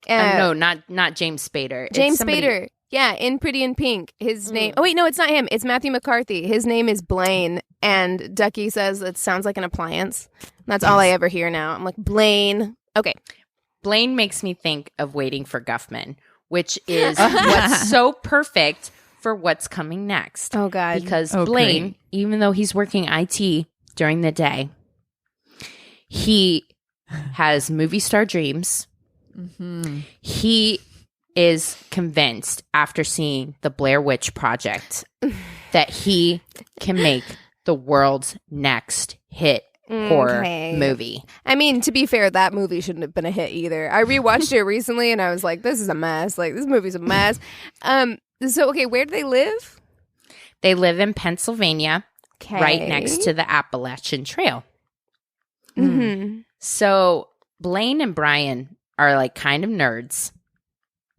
No, not James Spader. James Spader. Yeah, in Pretty in Pink. His name. Oh, wait, no, it's not him. It's Matthew McCarthy. His name is Blaine. And Ducky says it sounds like an appliance. That's all I ever hear now. I'm like, Blaine. Okay. Blaine makes me think of Waiting for Guffman, which is what's so perfect for what's coming next. Oh, God. Because Blaine, even though he's working IT during the day, he has movie star dreams. He is convinced, after seeing the Blair Witch Project, that he can make the world's next hit horror movie. I mean, to be fair, that movie shouldn't have been a hit either. I rewatched it recently, and I was like, this is a mess. This movie's a mess. So, okay, where do they live? They live in Pennsylvania, right next to the Appalachian Trail. So Blaine and Brian are kind of nerds,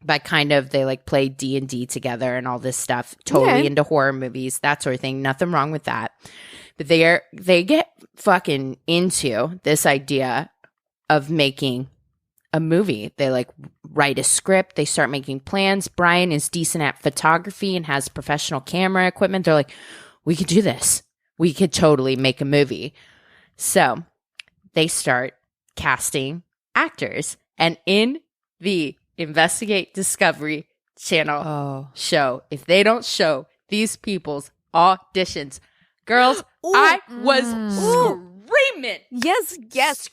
but they play D&D together and all this stuff. Totally into horror movies, that sort of thing. Nothing wrong with that. But they get fucking into this idea of making a movie. They like write a script. They start making plans. Brian is decent at photography and has professional camera equipment. They're like, we could do this. We could totally make a movie. So they start casting actors. And in the Investigate Discovery Channel show, if they don't show these people's auditions, girls, I was screaming. Yes.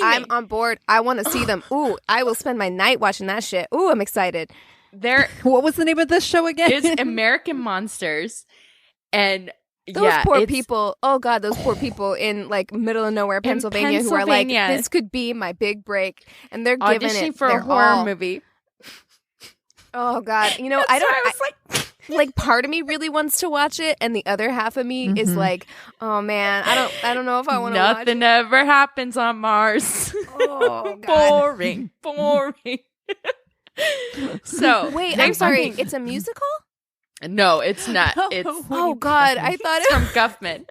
I'm on board. I want to see them. Ooh, I will spend my night watching that shit. Ooh, I'm excited. What was the name of this show again? It's American Monsters. And those poor people. Oh God, those poor people in like middle of nowhere, Pennsylvania, who are like, this could be my big break, and they're giving it for a horror movie. Oh God, you know, like part of me really wants to watch it, and the other half of me is like, oh man, I don't know if I want to watch it. Nothing ever happens on Mars. Oh God. boring. So wait, I'm sorry, it's a musical? No, it's not. It's God, I thought it from Guffman.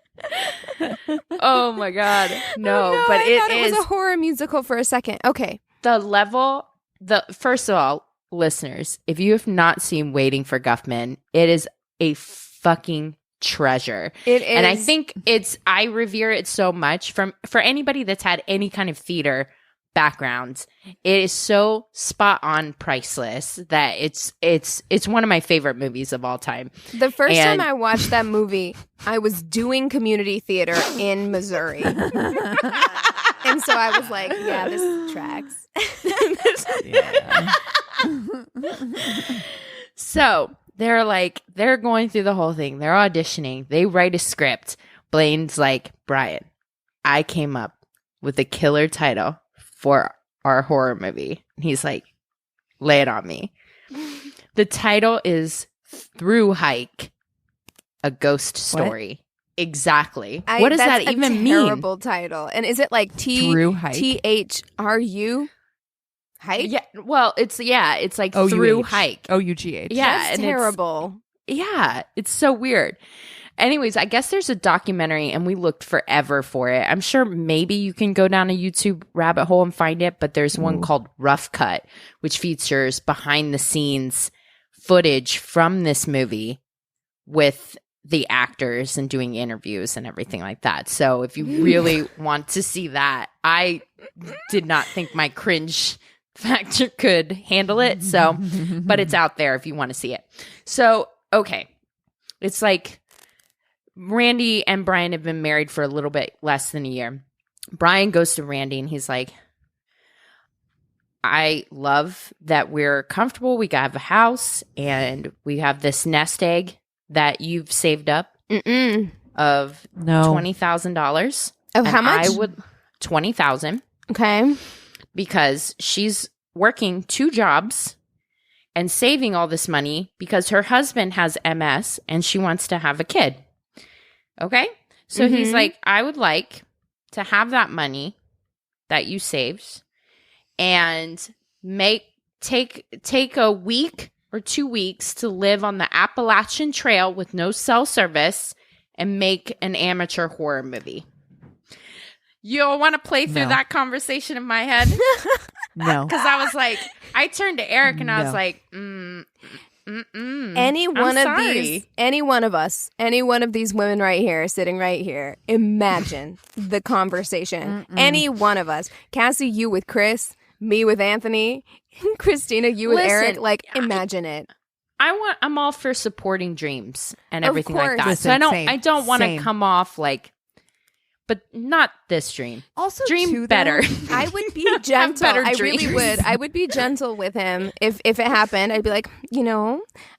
Oh my God, no, but I thought it was a horror musical for a second. Okay, first of all, listeners, if you have not seen Waiting for Guffman, it is a fucking treasure. It is, and I think I revere it so much for anybody that's had any kind of theater background. It is so spot on, priceless that it's one of my favorite movies of all time. The first time I watched that movie, I was doing community theater in Missouri. And so I was like, yeah, this tracks. So they're going through the whole thing. They're auditioning. They write a script. Blaine's like, Brian, I came up with a killer title for our horror movie. And he's like, lay it on me. The title is Through Hike, a ghost story. What? Exactly. What does that even mean? Terrible title. And is it like Through Hike? THRU? Hike? Yeah. Well, it's like Through Hike. OUGH. Yeah. That's terrible. It's so weird. Anyways, I guess there's a documentary, and we looked forever for it. I'm sure maybe you can go down a YouTube rabbit hole and find it, but there's one called Rough Cut, which features behind-the-scenes footage from this movie with the actors and doing interviews and everything like that. So if you really want to see that, I did not think my cringe factor could handle it. So, but it's out there if you want to see it. So, okay. It's like Randi and Brian have been married for a little bit less than a year. Brian goes to Randi and he's like, I love that we're comfortable. We have a house and we have this nest egg that you've saved up of $20,000. Of how much? $20,000. Okay. Because she's working 2 jobs and saving all this money because her husband has MS and she wants to have a kid. Okay? So he's like, I would like to have that money that you saved and take a week or 2 weeks to live on the Appalachian Trail with no cell service and make an amateur horror movie. You want to play through that conversation in my head? No. Because I was like, I turned to Eric and I was like, any one of us, any one of these women right here, sitting right here, imagine the conversation. Any one of us. Cassie, you with Chris, me with Anthony, Christina, you with Eric. Like, imagine it. I'm all for supporting dreams and everything like that. Listen, so I don't want to come off like, but not this dream. Also, dream better. I would be gentle. I really would. I would be gentle with him if it happened. I'd be like,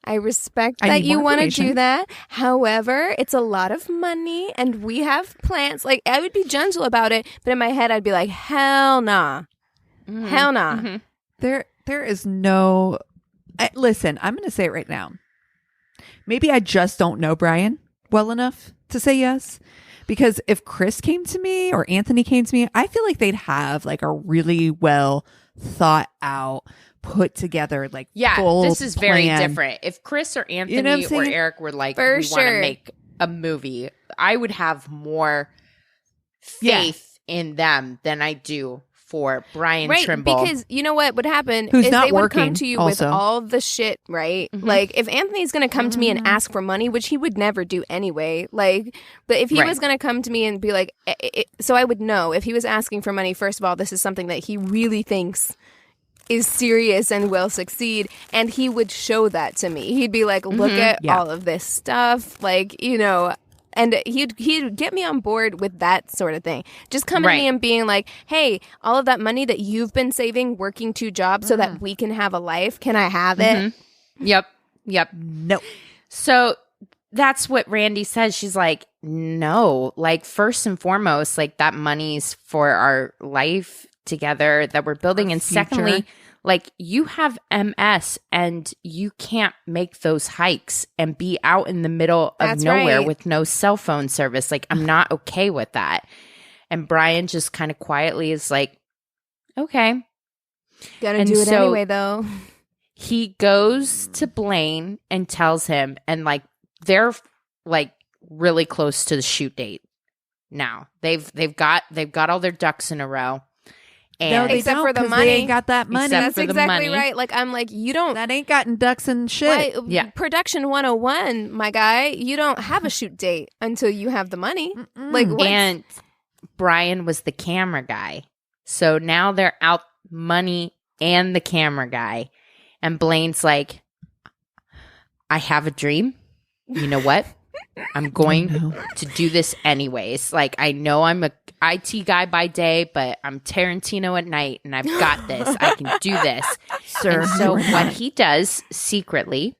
I respect that you want to do that. However, it's a lot of money and we have plans. Like, I would be gentle about it, but in my head, I'd be like, hell nah. Hell nah. Mm-hmm. There is no. Listen, I'm going to say it right now. Maybe I just don't know Brian well enough to say yes. Because if Chris came to me or Anthony came to me, I feel like they'd have like a really well thought out, put together, like full this is very plan. different. If Chris or Anthony or Eric were like, we want to make a movie, I would have more faith in them than I do for Brian right, Trimble. Because you know what would happen Who's is not they would working come to you also. with all the shit, right? Like if Anthony's going to come to me and ask for money, which he would never do anyway, like, but if he was going to come to me and be like, so I would know if he was asking for money, first of all, this is something that he really thinks is serious and will succeed, and he would show that to me. He'd be like, look at all of this stuff, like, you know. And he'd get me on board with that sort of thing. Just coming to me and being like, hey, all of that money that you've been saving, working 2 jobs so that we can have a life, can I have it? Yep. No. So that's what Randi says. She's like, no, like first and foremost, like that money's for our life together that we're building. And secondly, like you have MS and you can't make those hikes and be out in the middle of nowhere with no cell phone service. Like I'm not okay with that. And Brian just kind of quietly is like, okay. Gotta do it anyway though. He goes to Blaine and tells him, and like they're like really close to the shoot date now. They've got all their ducks in a row. And no, they except don't, for the 'cause money. They ain't got that money. That's for the exactly money. right. Like I'm like, you don't. That ain't gotten ducks and shit. Production 101, my guy. You don't have a shoot date until you have the money. Like, and Brian was the camera guy, so now they're out money and the camera guy. And Blaine's like, I have a dream. You know what? I'm going to do this anyways. Like, I know I'm a IT guy by day, but I'm Tarantino at night, and I've got this. I can do this. Sir. And so what he does secretly,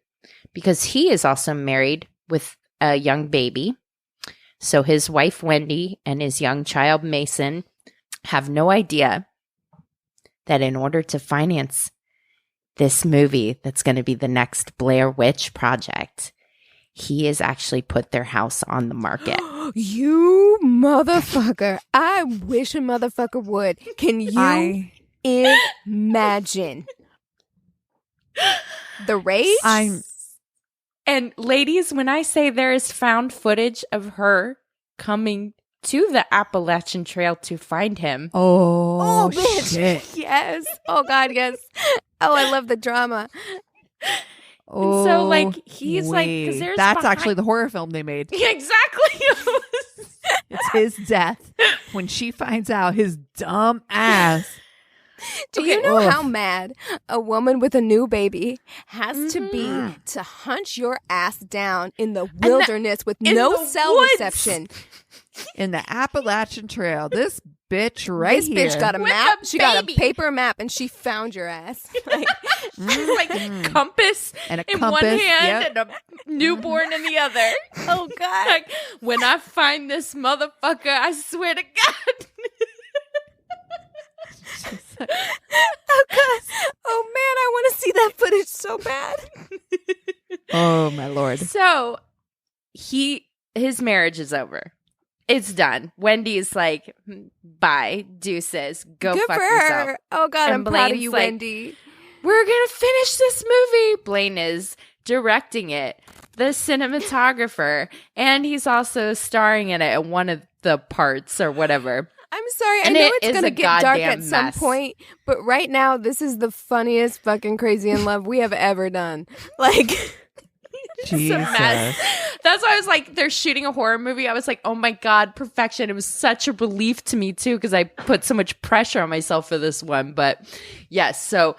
because he is also married with a young baby, so his wife Wendy and his young child Mason have no idea that in order to finance this movie that's going to be the next Blair Witch project, he has actually put their house on the market. You motherfucker. I wish a motherfucker would. Can you imagine the rage? And ladies, when I say there is found footage of her coming to the Appalachian Trail to find him. Oh bitch. shit. Yes. Oh, God, yes. Oh, I love the drama. Oh, so, like, he's like, because there's that's actually the horror film they made. Yeah, exactly. It's his death when she finds out his dumb ass. Do you know how mad a woman with a new baby has to be to hunch your ass down in the wilderness with no cell reception? In the Appalachian Trail. This bitch right this here. This bitch got a map. She got a paper map, and she found your ass. Like a compass and a in compass, one hand and a newborn in the other. Oh, God. Like, when I find this motherfucker, I swear to God. Oh, God. Oh, man, I want to see that footage so bad. Oh, my Lord. So, his marriage is over. It's done. Wendy's like, bye, deuces. Go Good fuck for yourself. her. Oh, God, And I'm proud of Blaine's you, like, Wendy. We're going to finish this movie. Blaine is directing it, the cinematographer, and he's also starring in it at one of the parts or whatever. I'm sorry. And I know it it's is going to a get dark at goddamn some mess. point, but right now, this is the funniest fucking Crazy in Love we have ever done. Like, It's a mess. That's why I was like, they're shooting a horror movie. I was like, oh my God, perfection. It was such a relief to me too, because I put so much pressure on myself for this one. But yes, so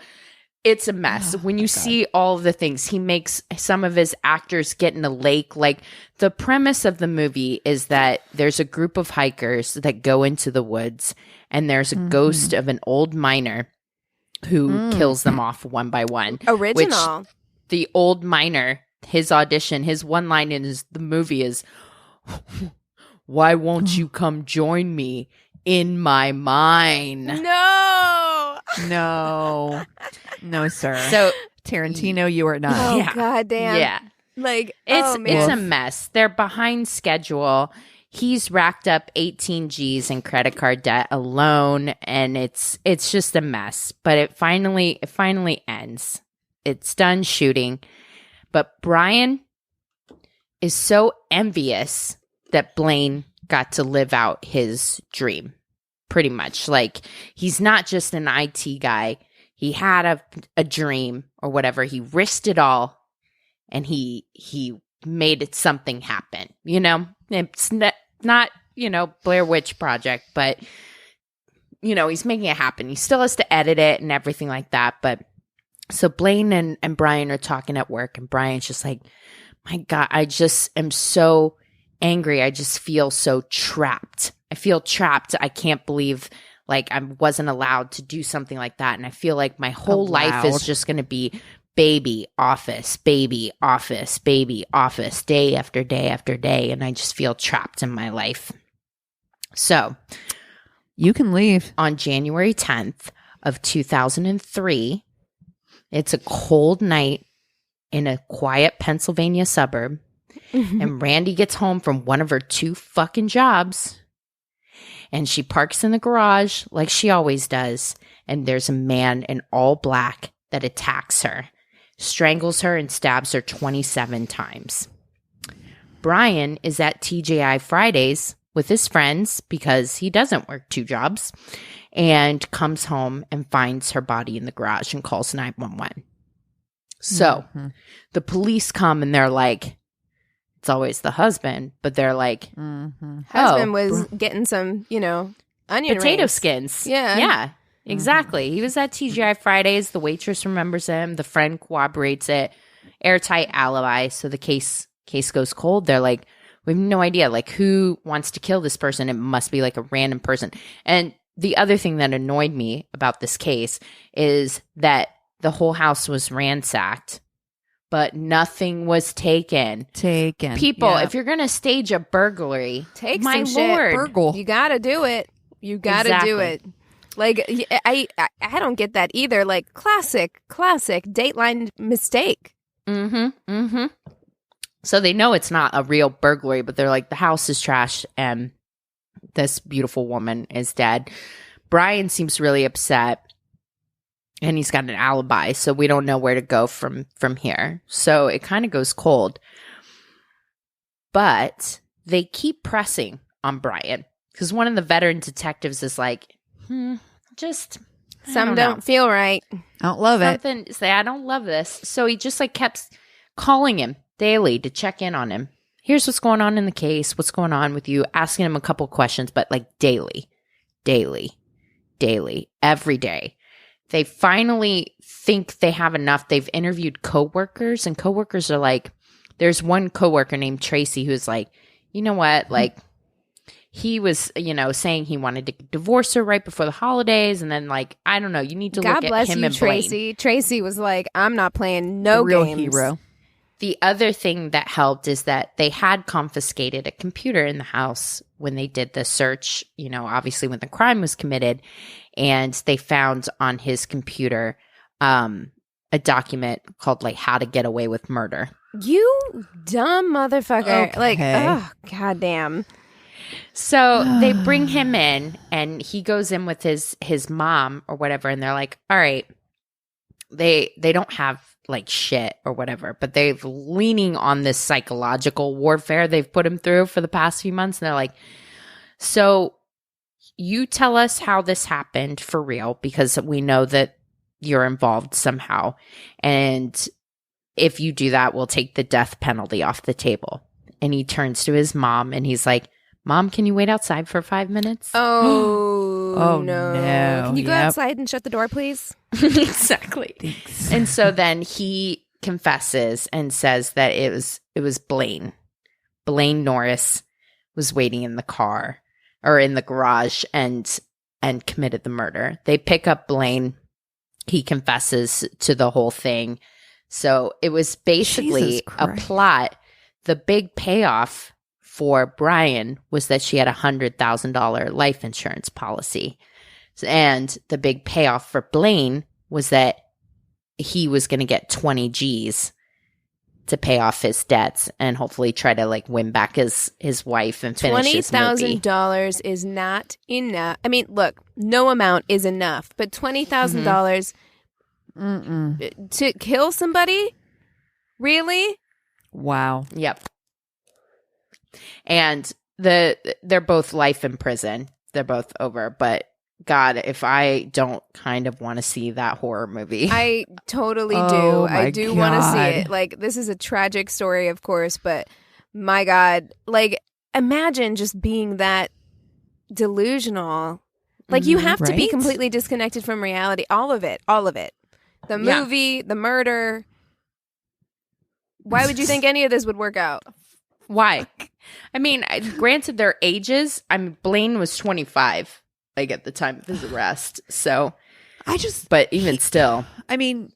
it's a mess. When you see all of the things, he makes some of his actors get in a lake. Like, the premise of the movie is that there's a group of hikers that go into the woods, and there's a ghost of an old miner who kills them off one by one. original. Which the old miner, his audition, his one line in the movie is, "Why won't you come join me in my mine?" No, sir. So Tarantino, you are not. Oh, Yeah. God damn. yeah, Like, it's a mess. They're behind schedule. He's racked up 18 G's in credit card debt alone, and it's just a mess. But it finally ends. It's done shooting. But Brian is so envious that Blaine got to live out his dream. pretty much. Like, he's not just an IT guy. He had a dream or whatever. He risked it all, and he made it something happen. You know, it's not Blair Witch Project, but he's making it happen. He still has to edit it and everything like that. But so Blaine and Brian are talking at work, and Brian's just like, my God, I just am so angry. I just feel so trapped. I feel trapped. I can't believe like I wasn't allowed to do something like that. And I feel like my whole life is just going to be baby office, baby office, baby office, day after day after day. And I just feel trapped in my life. So you can leave. On January 10th of 2003, it's a cold night in a quiet Pennsylvania suburb. And Randi gets home from one of her 2 fucking jobs. And she parks in the garage like she always does. And there's a man in all black that attacks her, strangles her, and stabs her 27 times. Brian is at TGI Fridays with his friends because he doesn't work 2 jobs, and comes home and finds her body in the garage and calls 911. So the police come and they're like, it's always the husband, but they're like, husband was getting some, onion potato rings. skins. Yeah. Exactly. He was at TGI Fridays. The waitress remembers him. The friend corroborates it. Airtight alibi. So the case goes cold. They're like, we have no idea. Like, who wants to kill this person? It must be like a random person. And the other thing that annoyed me about this case is that the whole house was ransacked, but nothing was taken. People, if you're going to stage a burglary, take my some Lord. shit. Burgle. You got to do it. You got to do it. Like, I don't get that either. Like, classic Dateline mistake. So they know it's not a real burglary, but they're like, the house is trash and this beautiful woman is dead. Brian seems really upset. And he's got an alibi, so we don't know where to go from here. So it kind of goes cold. But they keep pressing on Brian because one of the veteran detectives is like, just some don't feel right. I don't love it. Say, I don't love this. So he just like kept calling him daily to check in on him. Here's what's going on in the case. What's going on with you? Asking him a couple questions, but like daily, every day. They finally think they have enough. They've interviewed coworkers, and coworkers are like, there's one coworker named Tracy who's like, you know what? Like, he was, saying he wanted to divorce her right before the holidays. And then, like, I don't know. You need to look at him and Tracy. Tracy was like, I'm not playing no real games. Hero. The other thing that helped is that they had confiscated a computer in the house when they did the search, obviously when the crime was committed. And they found on his computer a document called, like, How to Get Away with Murder. You dumb motherfucker. Okay. Like, oh, goddamn. So they bring him in, and he goes in with his mom or whatever, and they're like, all right, they don't have, like, shit or whatever, but they've leaning on this psychological warfare they've put him through for the past few months, and they're like, so you tell us how this happened for real, because we know that you're involved somehow. And if you do that, we'll take the death penalty off the table. And he turns to his mom and he's like, Mom, can you wait outside for 5 minutes? Oh, no. Can you go outside and shut the door, please? Exactly. Thanks. And so then he confesses and says that it was Blaine. Blaine Norris was waiting in the car or in the garage and committed the murder. They pick up Blaine. He confesses to the whole thing. So it was basically a plot. The big payoff for Brian was that she had $100,000 life insurance policy. And the big payoff for Blaine was that he was going to get 20 G's to pay off his debts and hopefully try to, like, win back his wife and finish his movie. $20,000 is not enough. I mean, look, no amount is enough, but $20,000 to kill somebody? Really? Wow. Yep. And they're both life in prison. they're both over. But God, if I don't kind of want to see that horror movie. I totally do. I do want to see it. Like, this is a tragic story, of course, but my God, like, imagine just being that delusional. Like, you have to be completely disconnected from reality. All of it. The movie, the murder. Why would you think any of this would work out? Why? I mean, granted their ages. I mean, Blaine was 25, like, at the time of his arrest. So, but even still. I mean,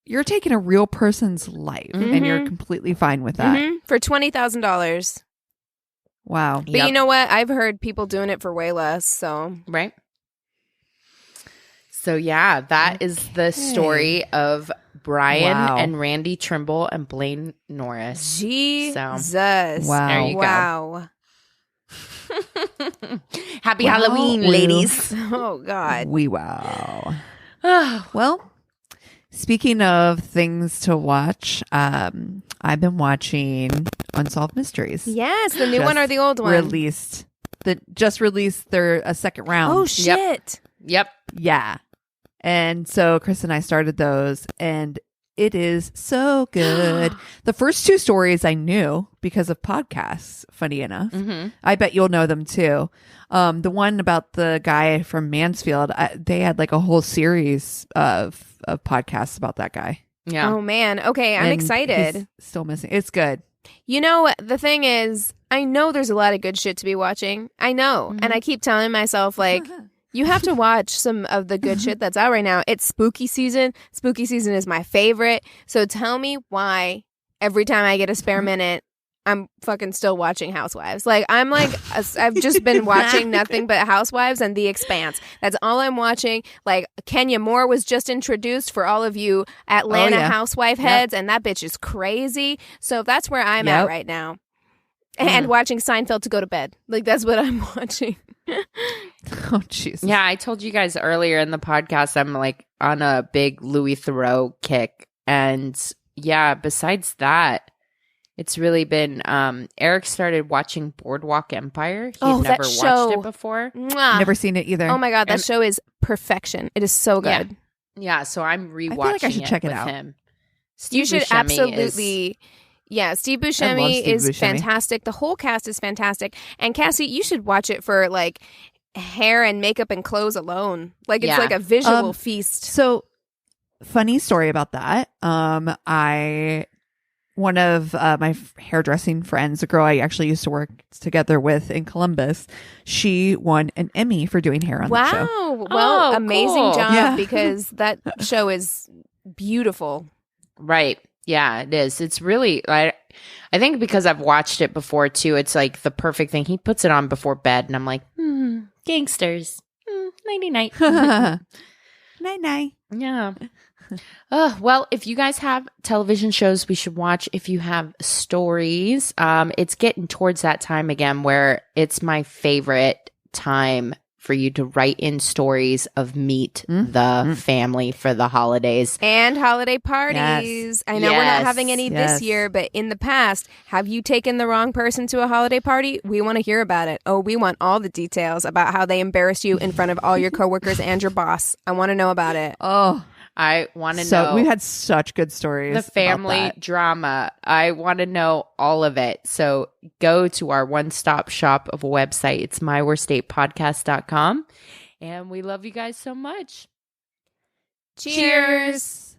you're taking a real person's life and you're completely fine with that. For $20,000. Wow. But you know what? I've heard people doing it for way less, so. Right. So, yeah, that is the story of Brian and Randi Trimble and Blaine Norris. Jesus. Wow. There you go. Happy Halloween, ladies. Oh, God. Wow. Well, speaking of things to watch, I've been watching Unsolved Mysteries. Yes, the new one or the old one? Just released their second round. Oh, shit. Yep. Yeah. And so Chris and I started those, and it is so good. The first two stories I knew because of podcasts, funny enough. I bet you'll know them too. The one about the guy from Mansfield, they had like a whole series of podcasts about that guy. Yeah. Oh, man. Okay, I'm excited. He's still missing. It's good. You know, the thing is, I know there's a lot of good shit to be watching. I know. And I keep telling myself, like, you have to watch some of the good shit that's out right now. It's spooky season. Spooky season is my favorite. So tell me why every time I get a spare minute, I'm fucking still watching Housewives. Like, I've just been watching nothing but Housewives and The Expanse. That's all I'm watching. Like, Kenya Moore was just introduced for all of you Atlanta housewife heads, and that bitch is crazy. So that's where I'm at right now. And watching Seinfeld to go to bed. Like, that's what I'm watching. Oh, Jesus. Yeah, I told you guys earlier in the podcast, I'm like on a big Louis Theroux kick. And yeah, besides that, it's really been, Eric started watching Boardwalk Empire. He'd never watched it before. Mwah. Never seen it either. Oh my God, that show is perfection. It is so good. Yeah, so I'm rewatching I feel like I should check it out. him. You should absolutely... Yeah, Steve Buscemi is fantastic. The whole cast is fantastic. And Cassie, you should watch it for like hair and makeup and clothes alone. Like, it's like a visual feast. So, funny story about that. One of my hairdressing friends, a girl I actually used to work together with in Columbus, she won an Emmy for doing hair on the show. Wow. Well, amazing cool. job because that show is beautiful. Right. Yeah, it is. It's really, I think because I've watched it before too, it's like the perfect thing. He puts it on before bed and I'm like, gangsters. Nighty night. Night night. Yeah. Well, if you guys have television shows we should watch, if you have stories, it's getting towards that time again where it's my favorite time for you to write in stories of meet the family for the holidays. And holiday parties. Yes. I know we're not having any this year, but in the past, have you taken the wrong person to a holiday party? We want to hear about it. Oh, we want all the details about how they embarrassed you in front of all your coworkers and your boss. I want to know about it. Oh, I want to know. We had such good stories. The family drama. I want to know all of it. So go to our one-stop shop of a website. It's myworstatepodcast.com. And we love you guys so much. Cheers.